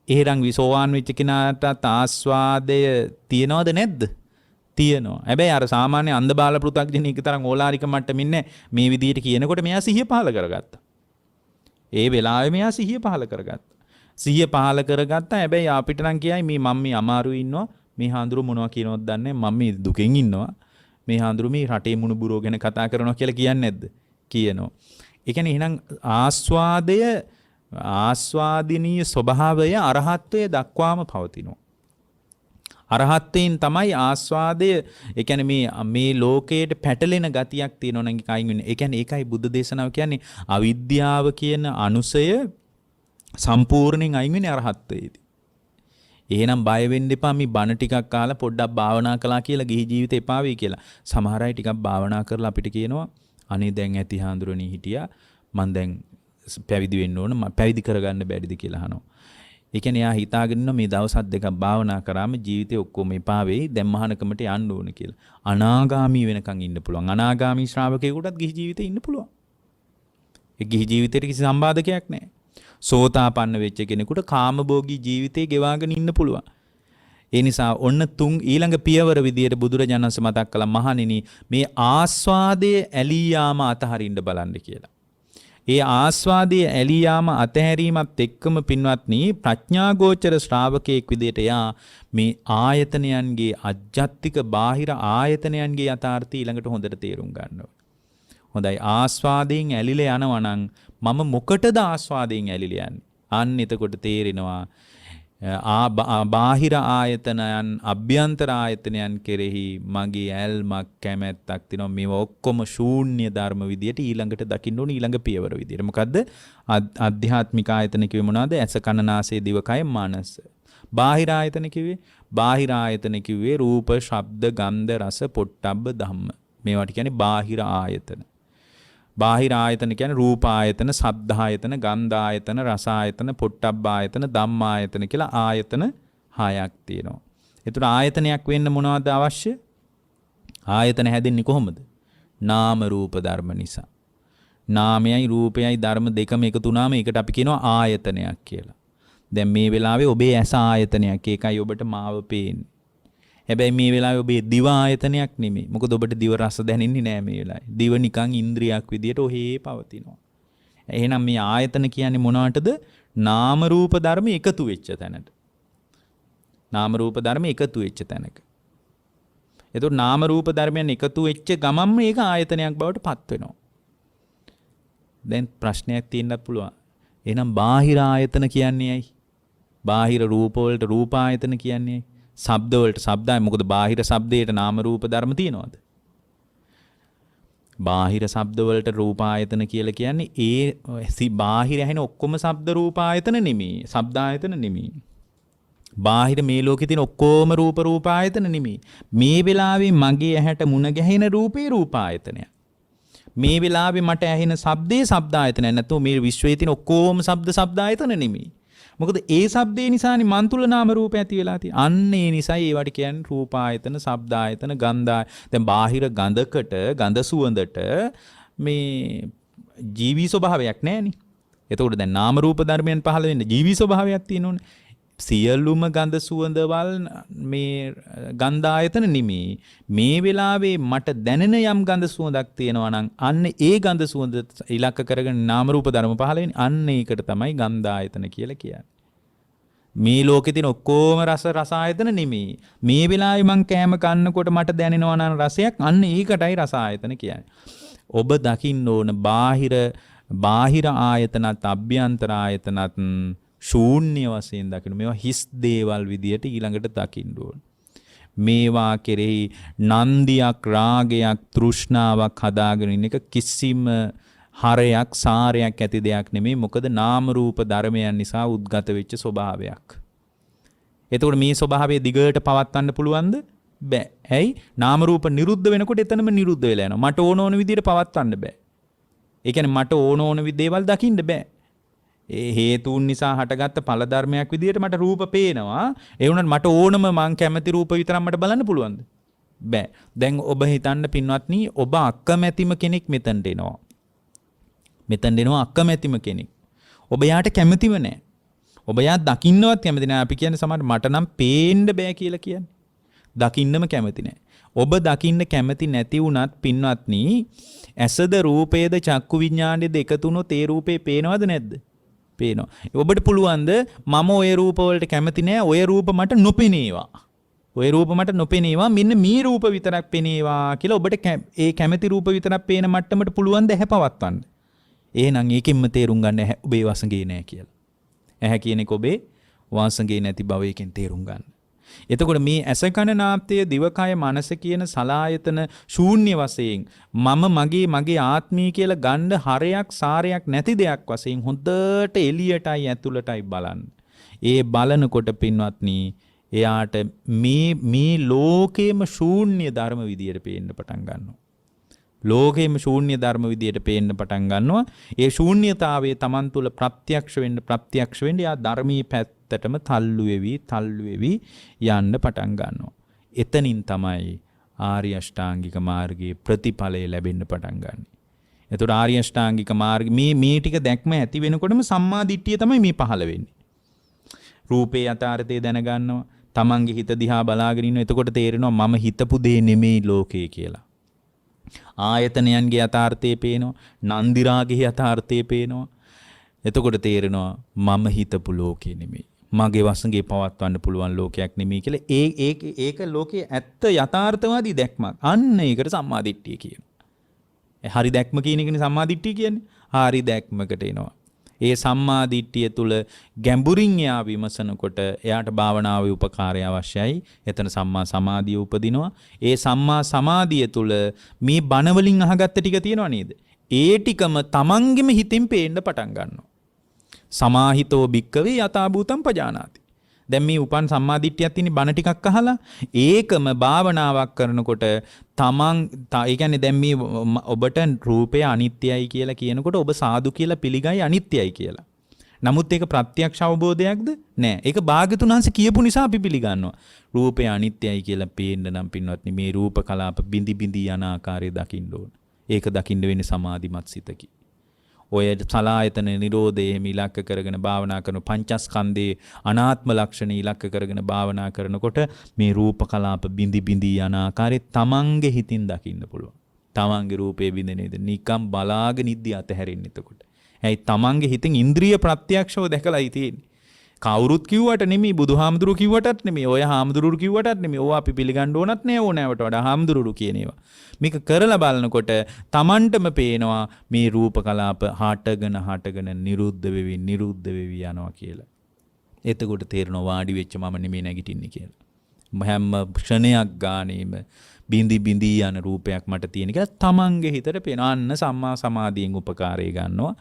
එහෙනම් විසෝවාන් වෙච්ච කෙනාට ආස්වාදය තියනවද නැද්ද? තියෙනවා. හැබැයි අර සාමාන්‍ය අන්ධබාල පෘථග්ජනෙක් තරම් ඕලාරික මට්ටමින් මේ විදිහට කියනකොට මෙයා සිහිය පහල කරගත්තා. ඒ වෙලාවේ මෙයා සිහිය පහල කරගත්තා. සිහිය පහල කරගත්තා. හැබැයි අපිට නම් කියයි මේ මම මේ අමාරුවේ ඉන්නවා. මේ හාඳුරු මොනවා කියනවද දන්නේ මම මේ දුකෙන් ඉන්නවා. මේ හාඳුරු මේ රටේ මුණුබුරෝ ගැන කතා කරනවා කියලා කියන්නේ නැද්ද? කියනවා. ඒ කියන්නේ එහෙනම් ආස්වාදිනීය ස්වභාවය අරහත්ත්වයේ දක්වාම පවතිනවා. අරහත්ත්වයෙන් තමයි ආස්වාදය ඒ කියන්නේ මේ ලෝකයට පැටලෙන ගතියක් තියෙනවා නම් කයින් වෙන්නේ. ඒ කියන්නේ ඒකයි බුද්ධ දේශනාව කියන්නේ අවිද්‍යාව කියන අනුසය සම්පූර්ණයෙන් අයින් වෙන්නේ අරහත්ත්වයේදී. එහෙනම් බය වෙන්න එපා මේ බණ ටිකක් අහලා පොඩ්ඩක් භාවනා කළා කියලා ගිහි ජීවිතේ එපා වෙයි කියලා. සමහර අය ටිකක් භාවනා කරලා අපිට කියනවා අනේ දැන් ඇති හාඳුරණී හිටියා මම දැන් පැවිදි වෙන්න ඕන පැවිදි කරගන්න බැරිද කියලා අහනවා. ඒ කියන්නේ යා හිතාගෙන ඉන්න මේ දවස් දෙකක් භාවනා කරාම ජීවිතේ ඔක්කොම එපා වෙයි. දැන් මහානකමට යන්න ඕන කියලා. අනාගාමී වෙනකන් ඉන්න පුළුවන්. අනාගාමී ශ්‍රාවකයෙකුටත් ගිහි ජීවිතේ ඉන්න පුළුවන්. ඒ ගිහි ජීවිතේට කිසි සම්බාධකයක් නැහැ. සෝතාපන්න වෙච්ච කෙනෙකුට කාමභෝගී ජීවිතේ ගෙවාගෙන ඉන්න පුළුවන්. ඒ නිසා ඔන්න ඊළඟ පියවර විදියට බුදුරජාණන් වහන්සේ මතක් කළා මහණෙනි මේ ආස්වාදයේ ඇලී යාම අතහරින්න බලන්න කියලා. ඒ ආස්වාදයේ ඇලී යාම අතහැරීමත් එක්කම පින්වත්නි ප්‍රඥාගෝචර ශ්‍රාවකයෙක් විදියට යා මේ ආයතනයන්ගේ අජ්ජත්තික බාහිර ආයතනයන්ගේ යථාර්ථය ඊළඟට හොඳට තේරුම් ගන්නවා. හොඳයි ආස්වාදයෙන් ඇලිලා යනවා නම් මම මොකටද ආස්වාදයෙන් ඇලිලා යන්නේ? අන්න එතකොට තේරෙනවා බාහිර ආයතනයන් අභ්‍යන්තර ආයතනයන් කෙරෙහි මගේ ඇල්මක් කැමැත්තක් තියෙනවා. මේවා ඔක්කොම ශූන්‍ය ධර්ම විදියට ඊළඟට දකින්න ඕනේ ඊළඟ පියවර විදියට. මොකද්ද? ආධ්‍යාත්මික ආයතන කිව්වේ මොනවද? ඇස කන නාසය දිව කය මනස. බාහිර ආයතන කිව්වේ? බාහිර ආයතන කිව්වේ රූප, ශබ්ද, ගන්ධ, රස, පොට්ටබ්බ ධම්ම. මේවට කියන්නේ බාහිර ආයතන. බාහිර ආයතන කියන්නේ රූප ආයතන, ශබ්ද ආයතන, ගන්ධ ආයතන, රස ආයතන, පොට්ටබ්බ ආයතන, ධම්ම ආයතන කියලා ආයතන 6ක් තියෙනවා. ඒතර ආයතනයක් වෙන්න මොනවද අවශ්‍ය? ආයතන හැදෙන්නේ කොහොමද? නාම රූප ධර්ම නිසා. නාමයයි රූපයයි ධර්ම දෙකම එකතු වුණාම ඒකට අපි කියනවා ආයතනයක් කියලා. දැන් මේ වෙලාවේ ඔබේ ඇස ආයතනයක්. ඒකයි ඔබට මාව පේන්නේ. හැබැයි මේ වෙලාවේ ඔබේ දිව ආයතනයක් නෙමෙයි. මොකද ඔබට දිව රස දැනෙන්නේ නැහැ මේ වෙලාවේ. දිව නිකන් ඉන්ද්‍රියක් විදියට ඔහේ පවතිනවා. එහෙනම් මේ ආයතන කියන්නේ මොනවටද? නාම රූප ධර්ම එකතු වෙච්ච තැනට. නාම රූප ධර්ම එකතු වෙච්ච තැනක. එතකොට නාම රූප ධර්මයන් එකතු වෙච්ච ගමන්ම ඒක ආයතනයක් බවට පත් වෙනවා. දැන් ප්‍රශ්නයක් තියෙන්නත් පුළුවන්. එහෙනම් බාහිර ආයතන කියන්නේ ඇයි? බාහිර රූප වලට රූප ආයතන කියන්නේ ඇයි? ශබ්ද වලට ශබ්දයි. මොකද බාහිර ශබ්දයට නාම රූප ධර්ම තියෙනවද? බාහිර ශබ්ද වලට රූප ආයතන කියලා කියන්නේ ඒ බාහිර ඇහෙන ඔක්කොම ශබ්ද රූප ආයතන නෙමෙයි. ශබ්ද ආයතන නෙමෙයි. බාහිර මේ ලෝකේ තියෙන ඔක්කොම රූප ආයතන නෙමෙයි. මේ වෙලාවේ මගේ ඇහැට මුණ ගැහෙන රූපේ රූප ආයතනයක්. මේ වෙලාවේ මට ඇහෙන ශබ්දේ ශබ්ද ආයතනයක්. නැත්නම් මේ විශ්වයේ තියෙන ඔක්කොම ශබ්ද ආයතන නෙමෙයි. මොකද ඒ ශබ්දේ නිසානේ මන් තුල නාම රූප ඇති වෙලා තියෙන්නේ. අන්න ඒ නිසා ඒවට කියන්නේ රූප ආයතන, ශබ්ද ආයතන, ගන්ධ. දැන් බාහිර ගඳකට, ගඳ සුවඳට මේ ජීවි ස්වභාවයක් නැහැනේ. එතකොට දැන් නාම රූප ධර්මයන් පහළ වෙන්න ජීවි ස්වභාවයක් තියෙනෝනේ. සියලුම ගඳ සුවඳවල් මේ ගන්ධ ආයතන නෙමෙයි. මේ වෙලාවේ මට දැනෙන යම් ගඳ සුවඳක් තියෙනවා නම් අන්න ඒ ගඳ සුවඳ ඉලක්ක කරගෙන නාම රූප ධර්ම පහළ වෙන්නේ. අන්න ඒකට තමයි ගන්ධ ආයතන කියලා කියන්නේ. මේ ලෝකේ තියෙන ඔක්කොම රස ආයතන නෙමෙයි. මේ වෙලාවේ මං කෑම කන්නකොට මට දැනෙනවා නම් රසයක් අන්න ඒකටයි රස ආයතන කියන්නේ. ඔබ දකින්න ඕන බාහිර ආයතනත් අභ්‍යන්තර ආයතනත් ශූන්‍ය වශයෙන් දකින්න. මේවා හිස් දේවල් විදියට ඊළඟට දකින්න ඕන. මේවා කෙරෙහි නන්දියක්, රාගයක්, තෘෂ්ණාවක් හදාගෙන ඉන්න එක කිසිම හරයක්, සාරයක් ඇති දෙයක් නෙමෙයි. මොකද නාම රූප ධර්මයන් නිසා උද්ගත වෙච්ච ස්වභාවයක්. එතකොට මේ ස්වභාවය දිගට පවත්වන්න පුළුවන්ද? බෑ. ඇයි? නාම රූප නිරුද්ධ වෙනකොට එතනම නිරුද්ධ වෙලා යනවා. මට ඕන විදියට පවත්වන්න බෑ. ඒ කියන්නේ මට ඕන දේවල් දකින්න බෑ. ඒ හේතුන් නිසා හටගත්ත ඵල ධර්මයක් විදියට මට රූප පේනවා. ඒ වුණත් මට ඕනම මං කැමති රූප විතරක් මට බලන්න පුළුවන්ද? බෑ. දැන් ඔබ හිතන්න පින්වත්නි, ඔබ අකමැතිම කෙනෙක් මෙතනට එනවා. මෙතනට එනවා අකමැතිම කෙනෙක්. ඔබ යාට කැමතිව නැහැ. ඔබ යා දකින්නවත් කැමති නැහැ. අපි කියන්නේ සමහර මට නම් පේන්න බෑ කියලා කියන්නේ. දකින්නම කැමති නැහැ. ඔබ දකින්න කැමති නැති වුණත් පින්වත්නි, ඇසද රූපේද චක්කු විඥාණයද එකතු වුණොත් ඒ රූපේ පේනවද නැද්ද? පේනවා. ඔබට පුළුවන්ද මම ওই රූප වලට කැමති නෑ, ওই රූප මට නොපෙනේවා. ওই රූප මට නොපෙනේවා, මෙන්න මේ රූප විතරක් පෙනේවා කියලා ඔබට ඒ කැමති රූප විතරක් පේන මට්ටමට පුළුවන් ද හැපවත්වන්න. එහෙනම් ඒකෙන්ම තේරුම් ගන්න ඔබේ වසඟේ නෑ කියලා. ඇහැ කියන එක ඔබේ වසඟේ නැති බව ඒකෙන් තේරුම් ගන්න. එතකොට මේ ඇස කන නාසය දිවකය මනස කියන සලායතන ශූන්‍ය වශයෙන් මගේ ආත්මී කියලා ගන්න හරයක් සාරයක් නැති දෙයක් වශයෙන් හොඳට එළියටයි ඇතුළටයි බලන්න. ඒ බලනකොට පින්වත්නි, එයාට මේ ලෝකේම ශූන්‍ය ධර්ම විදියට පේන්න පටන් ගන්නවා. ලෝකෙම ශූන්‍ය ධර්ම විදියට පේන්න පටන් ගන්නවා. ඒ ශූන්‍යතාවයේ Taman තුල ප්‍රත්‍යක්ෂ වෙන්න යා ධර්මී පැත්තටම තල්ලු වෙවි යන්න පටන් ගන්නවා. එතනින් තමයි ආර්ය අෂ්ටාංගික මාර්ගයේ ප්‍රතිඵලය ලැබෙන්න පටන් ගන්න. එතකොට ආර්ය අෂ්ටාංගික මාර්ග මේ ටික දැක්ම ඇති වෙනකොටම සම්මා දිට්ඨිය තමයි මේ පහළ වෙන්නේ. රූපේ යථාර්ථය දැනගන්නවා. තමන්ගේ හිත දිහා බලාගෙන ඉන්නවා. එතකොට තේරෙනවා මම හිතපු දේ නෙමෙයි ලෝකේ කියලා. ආයතනයන්ගේ යථාර්ථය පේනවා. නන්දි රාගයේ යථාර්ථය පේනවා. එතකොට තේරෙනවා මම හිතපු ලෝකේ නෙමෙයි. මගේ වසඟේ පවත්වන්න පුළුවන් ලෝකයක් නෙමෙයි කියලා. ඒක ලෝකයේ ඇත්ත යථාර්ථවාදී දැක්මක්. අන්න ඒකට සම්මාදිට්ඨිය කියනවා. හරි දැක්ම කියන එකනේ සම්මාදිට්ඨිය කියන්නේ. හරි දැක්මකට එනවා. ඒ සම්මාදිට්ඨිය තුල ගැඹුරින් එයා විමසනකොට එයාට භාවනාවේ උපකාරය අවශ්‍යයි. එතන සම්මා සමාධිය උපදිනවා. ඒ සම්මා සමාධිය තුල මේ බණ වලින් අහගත්ත ටික තියෙනව නේද? ඒ ටිකම තමන්ගෙම හිතින් පේන්න පටන් ගන්නවා. සමාහිතෝ භික්කවේ යථා භූතං පජානාති. දැන් මේ උපන් සම්මාදිට්ඨියක් තියෙන බණ ටිකක් අහලා ඒකම භාවනාවක් කරනකොට තමන් ඒ කියන්නේ දැන් මේ ඔබට රූපය අනිත්‍යයි කියලා කියනකොට ඔබ සාදු කියලා පිළිගයි අනිත්‍යයි කියලා. නමුත් ඒක ප්‍රත්‍යක්ෂ අවබෝධයක්ද? නෑ. ඒක භාග්‍යතුන් වහන්සේ කියපු නිසා අපි පිළිගන්නවා. රූපය අනිත්‍යයි කියලා පේන්න නම් පින්වත්නි මේ රූප කලාප බිඳි බිඳි යන ආකාරය දකින්න ඕන. ඒක දකින්න වෙන්නේ සමාධිමත් සිතකි. ඔය සලායතන නිරෝධයේ ඉලක්ක කරගෙන භාවනා කරන පංචස්කන්ධයේ අනාත්ම ලක්ෂණ ඉලක්ක කරගෙන භාවනා කරනකොට මේ රූප කලාප බිඳි බිඳි යන ආකාරය තමන්ගේ හිතින් දකින්න පුළුවන්. තමන්ගේ රූපේ බිඳෙනේද නිකම් බලාගෙන ඉද්දි අතහැරෙන්න එතකොට. ඇයි තමන්ගේ හිතින් ඉන්ද්‍රිය ප්‍රත්‍යක්ෂව දැකලායි තියෙන්නේ. කවුරුත් කිව්වට නෙමෙයි බුදුහාමුදුරු කිව්වටත් නෙමෙයි ඔය හාමුදුරු කිව්වටත් නෙමෙයි ඕවා අපි පිළිගන්න ඕනත් නෑ ඕනෑවට වඩා හාමුදුරු කියන ඒවා. මේක කරලා බලනකොට Tamanටම පේනවා මේ රූප කලාප හටගෙන නිරුද්ධ වෙවි යනවා කියලා. එතකොට තේරෙනවා වාඩි වෙච්ච මම නෙමෙයි නැගිටින්නේ කියලා. හැම ක්ෂණයක් ගානේම බිඳි බිඳි යන රූපයක් මට තියෙන කියලා තමන්ගේ හිතට පේනවා. අන්න සම්මා සමාධියෙන් උපකාරය ගන්නවා.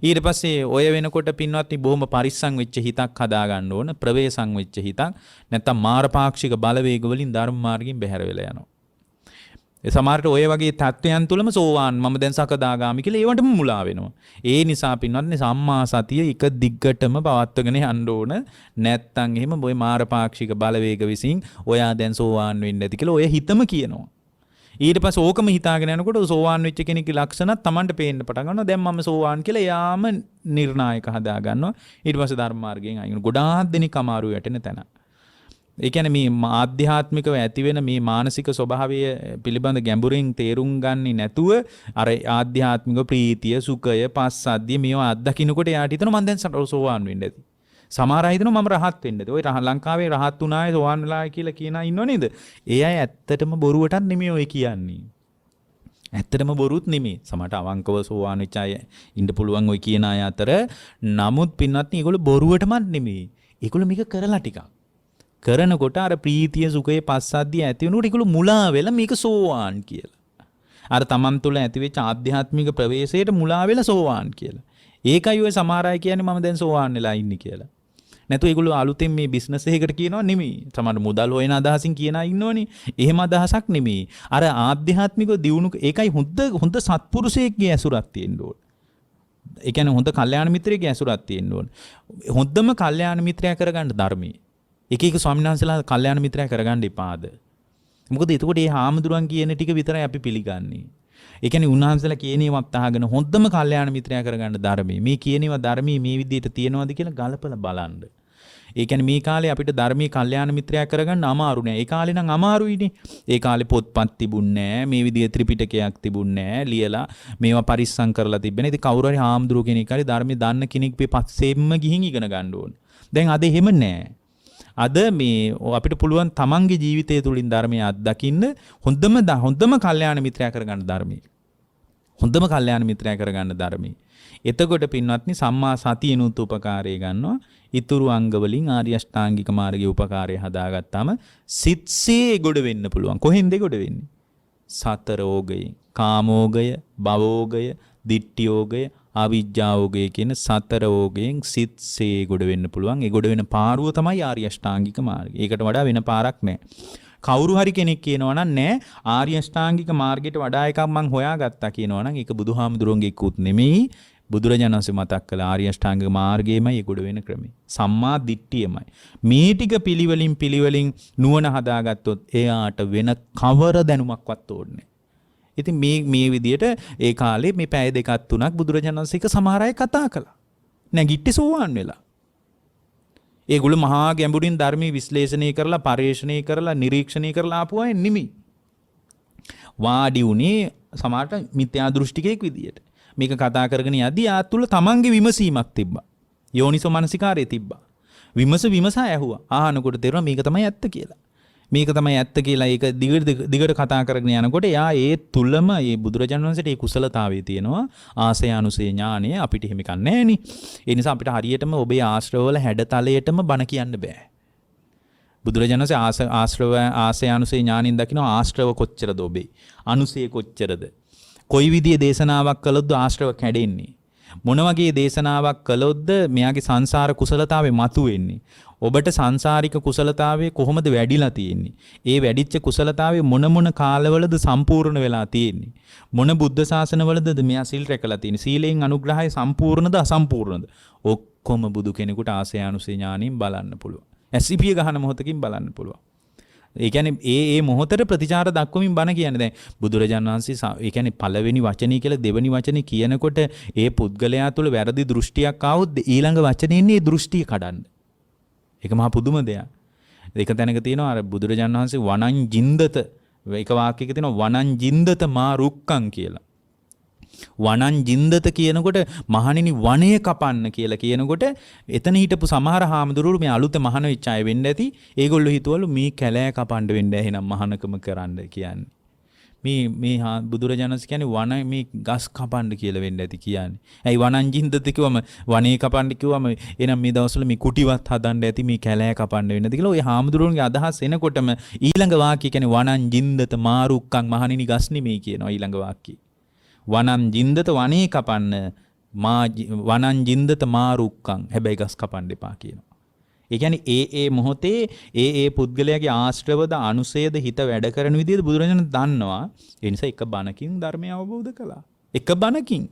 ඊට පස්සේ ඔය වෙනකොට පින්වත්නි බොහොම පරිස්සම් වෙච්ච හිතක් හදා ගන්න ඕන. ප්‍රවේශම් වෙච්ච හිතක්. නැත්තම් මාරපාක්ෂික බලවේග වලින් ධර්ම මාර්ගයෙන් බැහැර වෙලා යනවා. ඒ සමහරට ඔය වගේ තත්ත්වයන් තුලම සෝවාන් මම දැන් සකදාගාමි කියලා ඒවටම මුලා වෙනවා. ඒ නිසා පින්වත්නි සම්මා සතිය එක දිග්ගටම පවත්වගෙන යන්න ඕන. නැත්තම් එහෙම ඔය මාරපාක්ෂික බලවේග විසින් ඔයා දැන් සෝවාන් වෙන්න ඇති කියලා ඔය හිතම කියනවා. ඊට පස්සේ ඕකම හිතාගෙන යනකොට සෝවාන් වෙච්ච කෙනෙක්ගේ ලක්ෂණත් Tamanට පේන්න පටන් ගන්නවා. දැන් මම සෝවාන් කියලා එයාම නිර්ණායක හදා ගන්නවා. ඊට පස්සේ ධර්ම මාර්ගයෙන් අයින් ගොඩාක් දෙනෙක් අමාරු වැටෙන තැන. ඒ කියන්නේ මේ ආධ්‍යාත්මිකව ඇතිවෙන මේ මානසික ස්වභාවය පිළිබඳ ගැඹුරින් තේරුම් ගන්නේ නැතුව අර ආධ්‍යාත්මික ප්‍රීතිය සුඛය පස්සද්ධිය මේවා අත්දකින්නකොට යාට හිතෙනවා මම දැන් සෝවාන් වෙන්න ඇති. සමහර අය හිතනවා මම රහත් වෙන්න ඇති. ඔය ලංකාවේ රහත් උනාය සෝවාන් වෙලා කියලා කියන අය ඉන්නව නේද? ඒ අය ඇත්තටම බොරුවටත් නෙමෙයි ඔය කියන්නේ. ඇත්තටම බොරුත් නෙමෙයි. සමහරට අවංකව සෝවාන් වෙච්ච අය ඉන්න පුළුවන් ඔය කියන අය අතර. නමුත් පින්වත්නි ඒගොල්ලෝ බොරුවටමත් නෙමෙයි. ඒගොල්ලෝ මේක කරලා ටිකක් කරනකොට අර ප්‍රීතිය සුඛය පස්සද්ධිය ඇති වෙනකොට ඒගොල්ලෝ මුලා වෙලා මේක සෝවාන් කියලා. අර Taman තුල ඇතිවෙච්ච ආධ්‍යාත්මික ප්‍රවේශයට මුලා වෙලා සෝවාන් කියලා. ඒකයි ඔය සමහර අය කියන්නේ මම දැන් සෝවාන් වෙලා ඉන්නේ කියලා. නැතු ඒගොල්ලෝ අලුතෙන් මේ බිස්නස් එකකට කියනවා නෙමෙයි. සමහර මුදල් හොයන අදහසින් කියන අය ඉන්නෝනේ. එහෙම අදහසක් නෙමෙයි. අර ආධ්‍යාත්මික දියුණු ඒකයි හොඳ සත්පුරුෂයෙක්ගේ ඇසුරක් තියෙන්න ඕන. ඒ කියන්නේ හොඳ කල්යාණ මිත්‍රයෙක්ගේ ඇසුරක් තියෙන්න ඕන. හොඳම කල්යාණ මිත්‍රයා කරගන්න ධර්මයේ එක ස්වාමීන් වහන්සේලා කල්යාණ මිත්‍රයා කරගන්න එපාද? මොකද එතකොට මේ හාමුදුරුවන් කියන ටික විතරයි අපි පිළිගන්නේ. ඒ කියන්නේ උන්වහන්සේලා කියන ඒවාත් අහගෙන හොඳම කල්යාණ මිත්‍රයා කරගන්න ධර්මයේ. මේ කියන ඒවා ධර්මයේ මේ විදිහට තියෙනවද කියලා ගලපලා බලන්න. ඒ කියන්නේ මේ කාලේ අපිට ධර්මයේ කල්යාණ මිත්‍රයා කරගන්න අමාරු නෑ. ඒ කාලේ නම් අමාරුයිනේ. ඒ කාලේ පොත්පත් තිබුණේ නෑ. මේ විදිහේ ත්‍රිපිටකයක් තිබුණේ නෑ. ලියලා මේවා පරිස්සම් කරලා තිබෙන්නේ. ඉතින් කවුරු හරි හාමුදුරුවෝ කෙනෙක් හරි ධර්මයේ දන්න කෙනෙක් පස්සෙම්ම ගිහින් ඉගෙන ගන්න ඕන. දැන් අද එහෙම නෑ. අද මේ අපිට පුළුවන් තමන්ගේ ජීවිතය තුළින් ධර්මය අත්දකින්න හොඳම කල්යාණ මිත්‍රයා කරගන්න ධර්මයේ. හොඳම කල්යාණ මිත්‍රයා කරගන්න ධර්මයේ. එතකොට පින්වත්නි සම්මා සතියනුත් උපකාරය ගන්නවා. ඊතුරු අංග වලින් ආර්ය අෂ්ටාංගික මාර්ගයේ උපකාරය හදාගත්තාම සිත්සේ ගොඩ වෙන්න පුළුවන්. කොහෙන්ද ගොඩ වෙන්නේ? සතරෝගය, කාමෝගය, භවෝගය, දිට්ඨියෝගය, අවිජ්ජාෝගය කියන සතරෝගයෙන් සිත්සේ ගොඩ වෙන්න පුළුවන්. ඒ ගොඩ වෙන පාරුව තමයි ආර්ය අෂ්ටාංගික මාර්ගය. ඒකට වඩා වෙන පාරක් නැහැ. කවුරු හරි කෙනෙක් කියනවා නම් නෑ ආර්ය අෂ්ටාංගික මාර්ගයට වඩා එකක් මං හොයාගත්තා කියනවා නම් ඒක බුදුහාමුදුරුවන්ගේ එක්කුත් නෙමෙයි. බුදුරජාණන් වහන්සේ මතක් කළ ආර්ය අෂ්ටාංගික මාර්ගයමයි ඒගොඩ වෙන ක්‍රමය. සම්මා දිට්ඨියමයි. මේ ටික පිළිවෙලින් නුවණ හදාගත්තොත් එයාට වෙන කවර දැනුමක්වත් ඕනේ. ඉතින් මේ විදියට ඒ කාලේ මේ පැය දෙකක් තුනක් බුදුරජාණන් වහන්සේ එක සමහර අය කතා කළා. නැගිට්ටි සෝවාන් වෙලා. ඒගොල්ලෝ මහා ගැඹුරින් ධර්මයේ විශ්ලේෂණය කරලා පරිශ්‍රණය කරලා නිරීක්ෂණය කරලා ආපු අය නෙමෙයි. වාඩි උනේ සමහරට මිත්‍යා දෘෂ්ටිකයෙක් විදියට. මේක කතා කරගෙන යද්දී ආ තුල තමන්ගේ විමසීමක් තිබ්බා. යෝනිසෝ මනසිකාරය තිබ්බා. විමසා ඇහුවා. ආහනකොට තේරුණා මේක තමයි ඇත්ත කියලා. මේක තමයි ඇත්ත කියලා ඒක දිගට කතා කරගෙන යනකොට එයා ඒ තුලම මේ බුදුරජාණන් වහන්සේට ඒ කුසලතාවය තියෙනවා. ආසය අනුසය ඥානය අපිට එහෙම එකක් නැහැ. ඒ නිසා අපිට හරියටම ඔබේ ආශ්‍රවවල හැඩතලයටම බණ කියන්න බෑ. බුදුරජාණන් වහන්සේ ආසය අනුසය ඥානින් දකින්න ආශ්‍රව කොච්චරද ඔබේ? අනුසය කොච්චරද? කොයි විදිහේ දේශනාවක් කළොත්ද ආශ්‍රව කැඩෙන්නේ? මොන වගේ දේශනාවක් කළොත්ද මෙයාගේ සංසාර කුසලතාවේ මතුවෙන්නේ? ඔබට සංසාරික කුසලතාවේ කොහොමද වැඩිලා තියෙන්නේ? ඒ වැඩිච්ච කුසලතාවේ මොන කාලවලද සම්පූර්ණ වෙලා තියෙන්නේ? මොන බුද්ධ ශාසනවලද මෙයා සිල් රැකලා තියෙන්නේ? සීලෙන් අනුග්‍රහය සම්පූර්ණද අසම්පූර්ණද? ඔක්කොම බුදු කෙනෙකුට ආසය අනුසය ඥානින් බලන්න පුළුවන්. ඇසිපිය ගහන මොහොතකින් බලන්න පුළුවන්. ඒ කියන්නේ ඒ මොහොතේ ප්‍රතිචාර දක්වමින් බණ කියන්නේ දැන් බුදුරජාණන් වහන්සේ ඒ කියන්නේ පළවෙනි වචනේ කියලා දෙවෙනි වචනේ කියනකොට ඒ පුද්ගලයා තුළ වැරදි දෘෂ්ටියක් ආවොත් ඊළඟ වචනේ ඉන්නේ ඒ දෘෂ්ටිය කඩන්න. ඒක මහා පුදුම දෙයක්. ඒක තැනක තියෙනවා අර බුදුරජාණන් වහන්සේ වනං ජින්දත එක වාක්‍යයක තියෙනවා වනං ජින්දත මා රුක්කං කියලා. වනං ජින්දත කියනකොට මහණෙනි වනය කපන්න කියලා කියනකොට එතන හිටපු සමහර හාමුදුරුවෝ මේ අලුත මහණ වෙච්ච අය වෙන්න ඇති. ඒගොල්ලෝ හිතුවලු මේ කැලෑ කපන්න වෙන්න එහෙනම් මහණකම කරන්න කියන්නේ. මේ බුදුරජාණන් කියන්නේ වන මේ ගස් කපන්න කියලා වෙන්න ඇති කියන්නේ. ඇයි වනං ජින්දත කිව්වම වනේ කපන්න කිව්වම එහෙනම් මේ දවස්වල මේ කුටිවත් හදන්න ඇති මේ කැලෑ කපන්න වෙන්නද කියලා ඔය හාමුදුරුවන්ගේ අදහස් එනකොටම ඊළඟ වාක්‍යය කියන්නේ වනං ජින්දත මාරුක්කං මහණෙනි ගස් නෙමෙයි කියනවා ඊළඟ වාක්‍යය. වනං ජින්දත වනේ කපන්න වනං ජින්දත මාරුක්කං හැබැයි ගස් කපන්න එපා කියනවා. ඒ කියන්නේ ඒ මොහොතේ ඒ පුද්ගලයාගේ ආශ්‍රවද අනුසයද හිත වැඩ කරන විදිහට බුදුරජාණන් දන්නවා. ඒ නිසා එක බණකින් ධර්මය අවබෝධ කළා. එක බණකින්.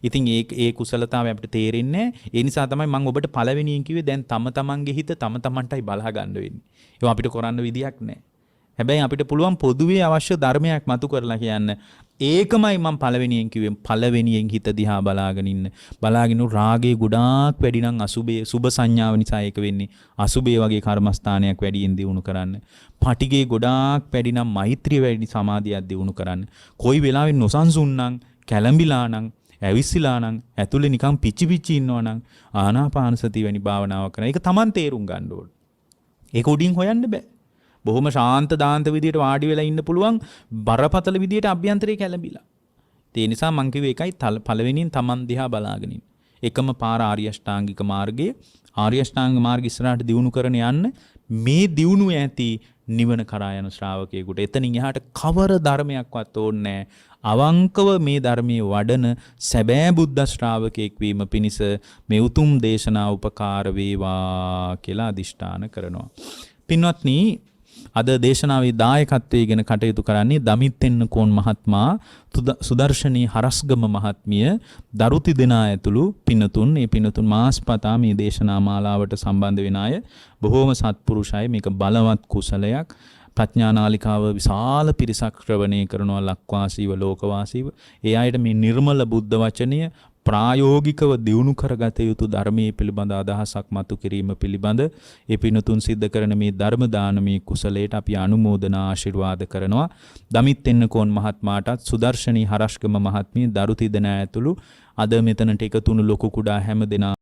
ඉතින් ඒ කුසලතාවය අපිට තේරෙන්නේ නැහැ. ඒ නිසා තමයි මම ඔබට පළවෙනියෙන් කිව්වේ දැන් තමන්ගේ හිත තමන්ටයි බලා ගන්න වෙන්නේ. ඒක අපිට කරන්න විදියක් නැහැ. හැබැයි අපිට පුළුවන් පොදුවේ අවශ්‍ය ධර්මයක් මතු කරලා කියන්න. ඒකමයි මම පළවෙනියෙන් කිව්වේ. පළවෙනියෙන් හිත දිහා බලාගෙන ඉන්න. බලාගෙන රාගේ ගොඩාක් වැඩි නම් අසුබේ සුබ සංඥාව නිසා ඒක වෙන්නේ. අසුබේ වගේ කර්මස්ථානයක් වැඩියෙන් දියුණු කරන්න. පටිගේ ගොඩාක් වැඩි නම් මෛත්‍රිය වැඩි සමාධියක් දියුණු කරන්න. කොයි වෙලාවෙ නොසන්සුන් නම් කැළඹිලා නම් ඇවිස්සලා නම් ඇතුලේ නිකන් පිච්චි ඉන්නවා නම් ආනාපාන සති වැනි භාවනාවක් කරන. ඒක Taman තේරුම් ගන්න ඕනේ. ඒක උඩින් හොයන්න බෑ. බොහොම ශාන්ත දාන්ත විදියට වාඩි වෙලා ඉන්න පුළුවන් බරපතල විදියට අභ්‍යන්තරේ කැළඹිලා. ඒ නිසා මං කිව්වේ ඒකයි පළවෙනියෙන් Taman දිහා බලාගෙන ඉන්න. එකම පාර ආර්ය අෂ්ටාංගික මාර්ගයේ ආර්ය අෂ්ටාංග මාර්ග ඉස්සරහට දියුණු කරන යන්න මේ දියුණුව ඇති නිවන කරා යන ශ්‍රාවකයෙකුට එතනින් එහාට කවර ධර්මයක්වත් ඕනේ අවංකව මේ ධර්මයේ වඩන සැබෑ බුද්ධ ශ්‍රාවකයෙක් වීම පිණිස මේ උතුම් දේශනා උපකාර වේවා කියලා අදිෂ්ඨාන කරනවා. පින්වත්නි අද දේශනාවේ දායකත්වයේ ගෙන කටයුතු කරන්නේ දමිත්තෙන්නකෝන් මහත්මයා, සුදර්ශනී හරස්ගම මහත්මිය, දරුති දෙනා ඇතුළු පින්නතුන්. මේ පින්නතුන් මාස්පතා මේ දේශනා මාලාවට සම්බන්ධ වෙන අය බොහෝම සත්පුරුෂයි. මේක බලවත් කුසලයක්. ප්‍රඥා නාලිකාව විශාල පිරිසක් ශ්‍රවණය කරනවා ලක්වාසීව ලෝකවාසීව. ඒ අයට මේ නිර්මල බුද්ධ වචනය ප්‍රායෝගිකව දියුණු කරගත යුතු ධර්මයේ පිළිබඳ අදහසක් මතු කිරීම පිළිබඳ ඒ පින්තුන් සිද්ධ කරන මේ ධර්ම දානමේ කුසලයට අපි අනුමෝදනා ආශිර්වාද කරනවා. දමිත්තෙන්නකෝන් මහත්මයාටත් සුදර්ශනී හරස්ගම මහත්මිය දරුති දෙනා ඇතුළු අද මෙතනට එකතුණු ලොකු කුඩා හැම දෙනා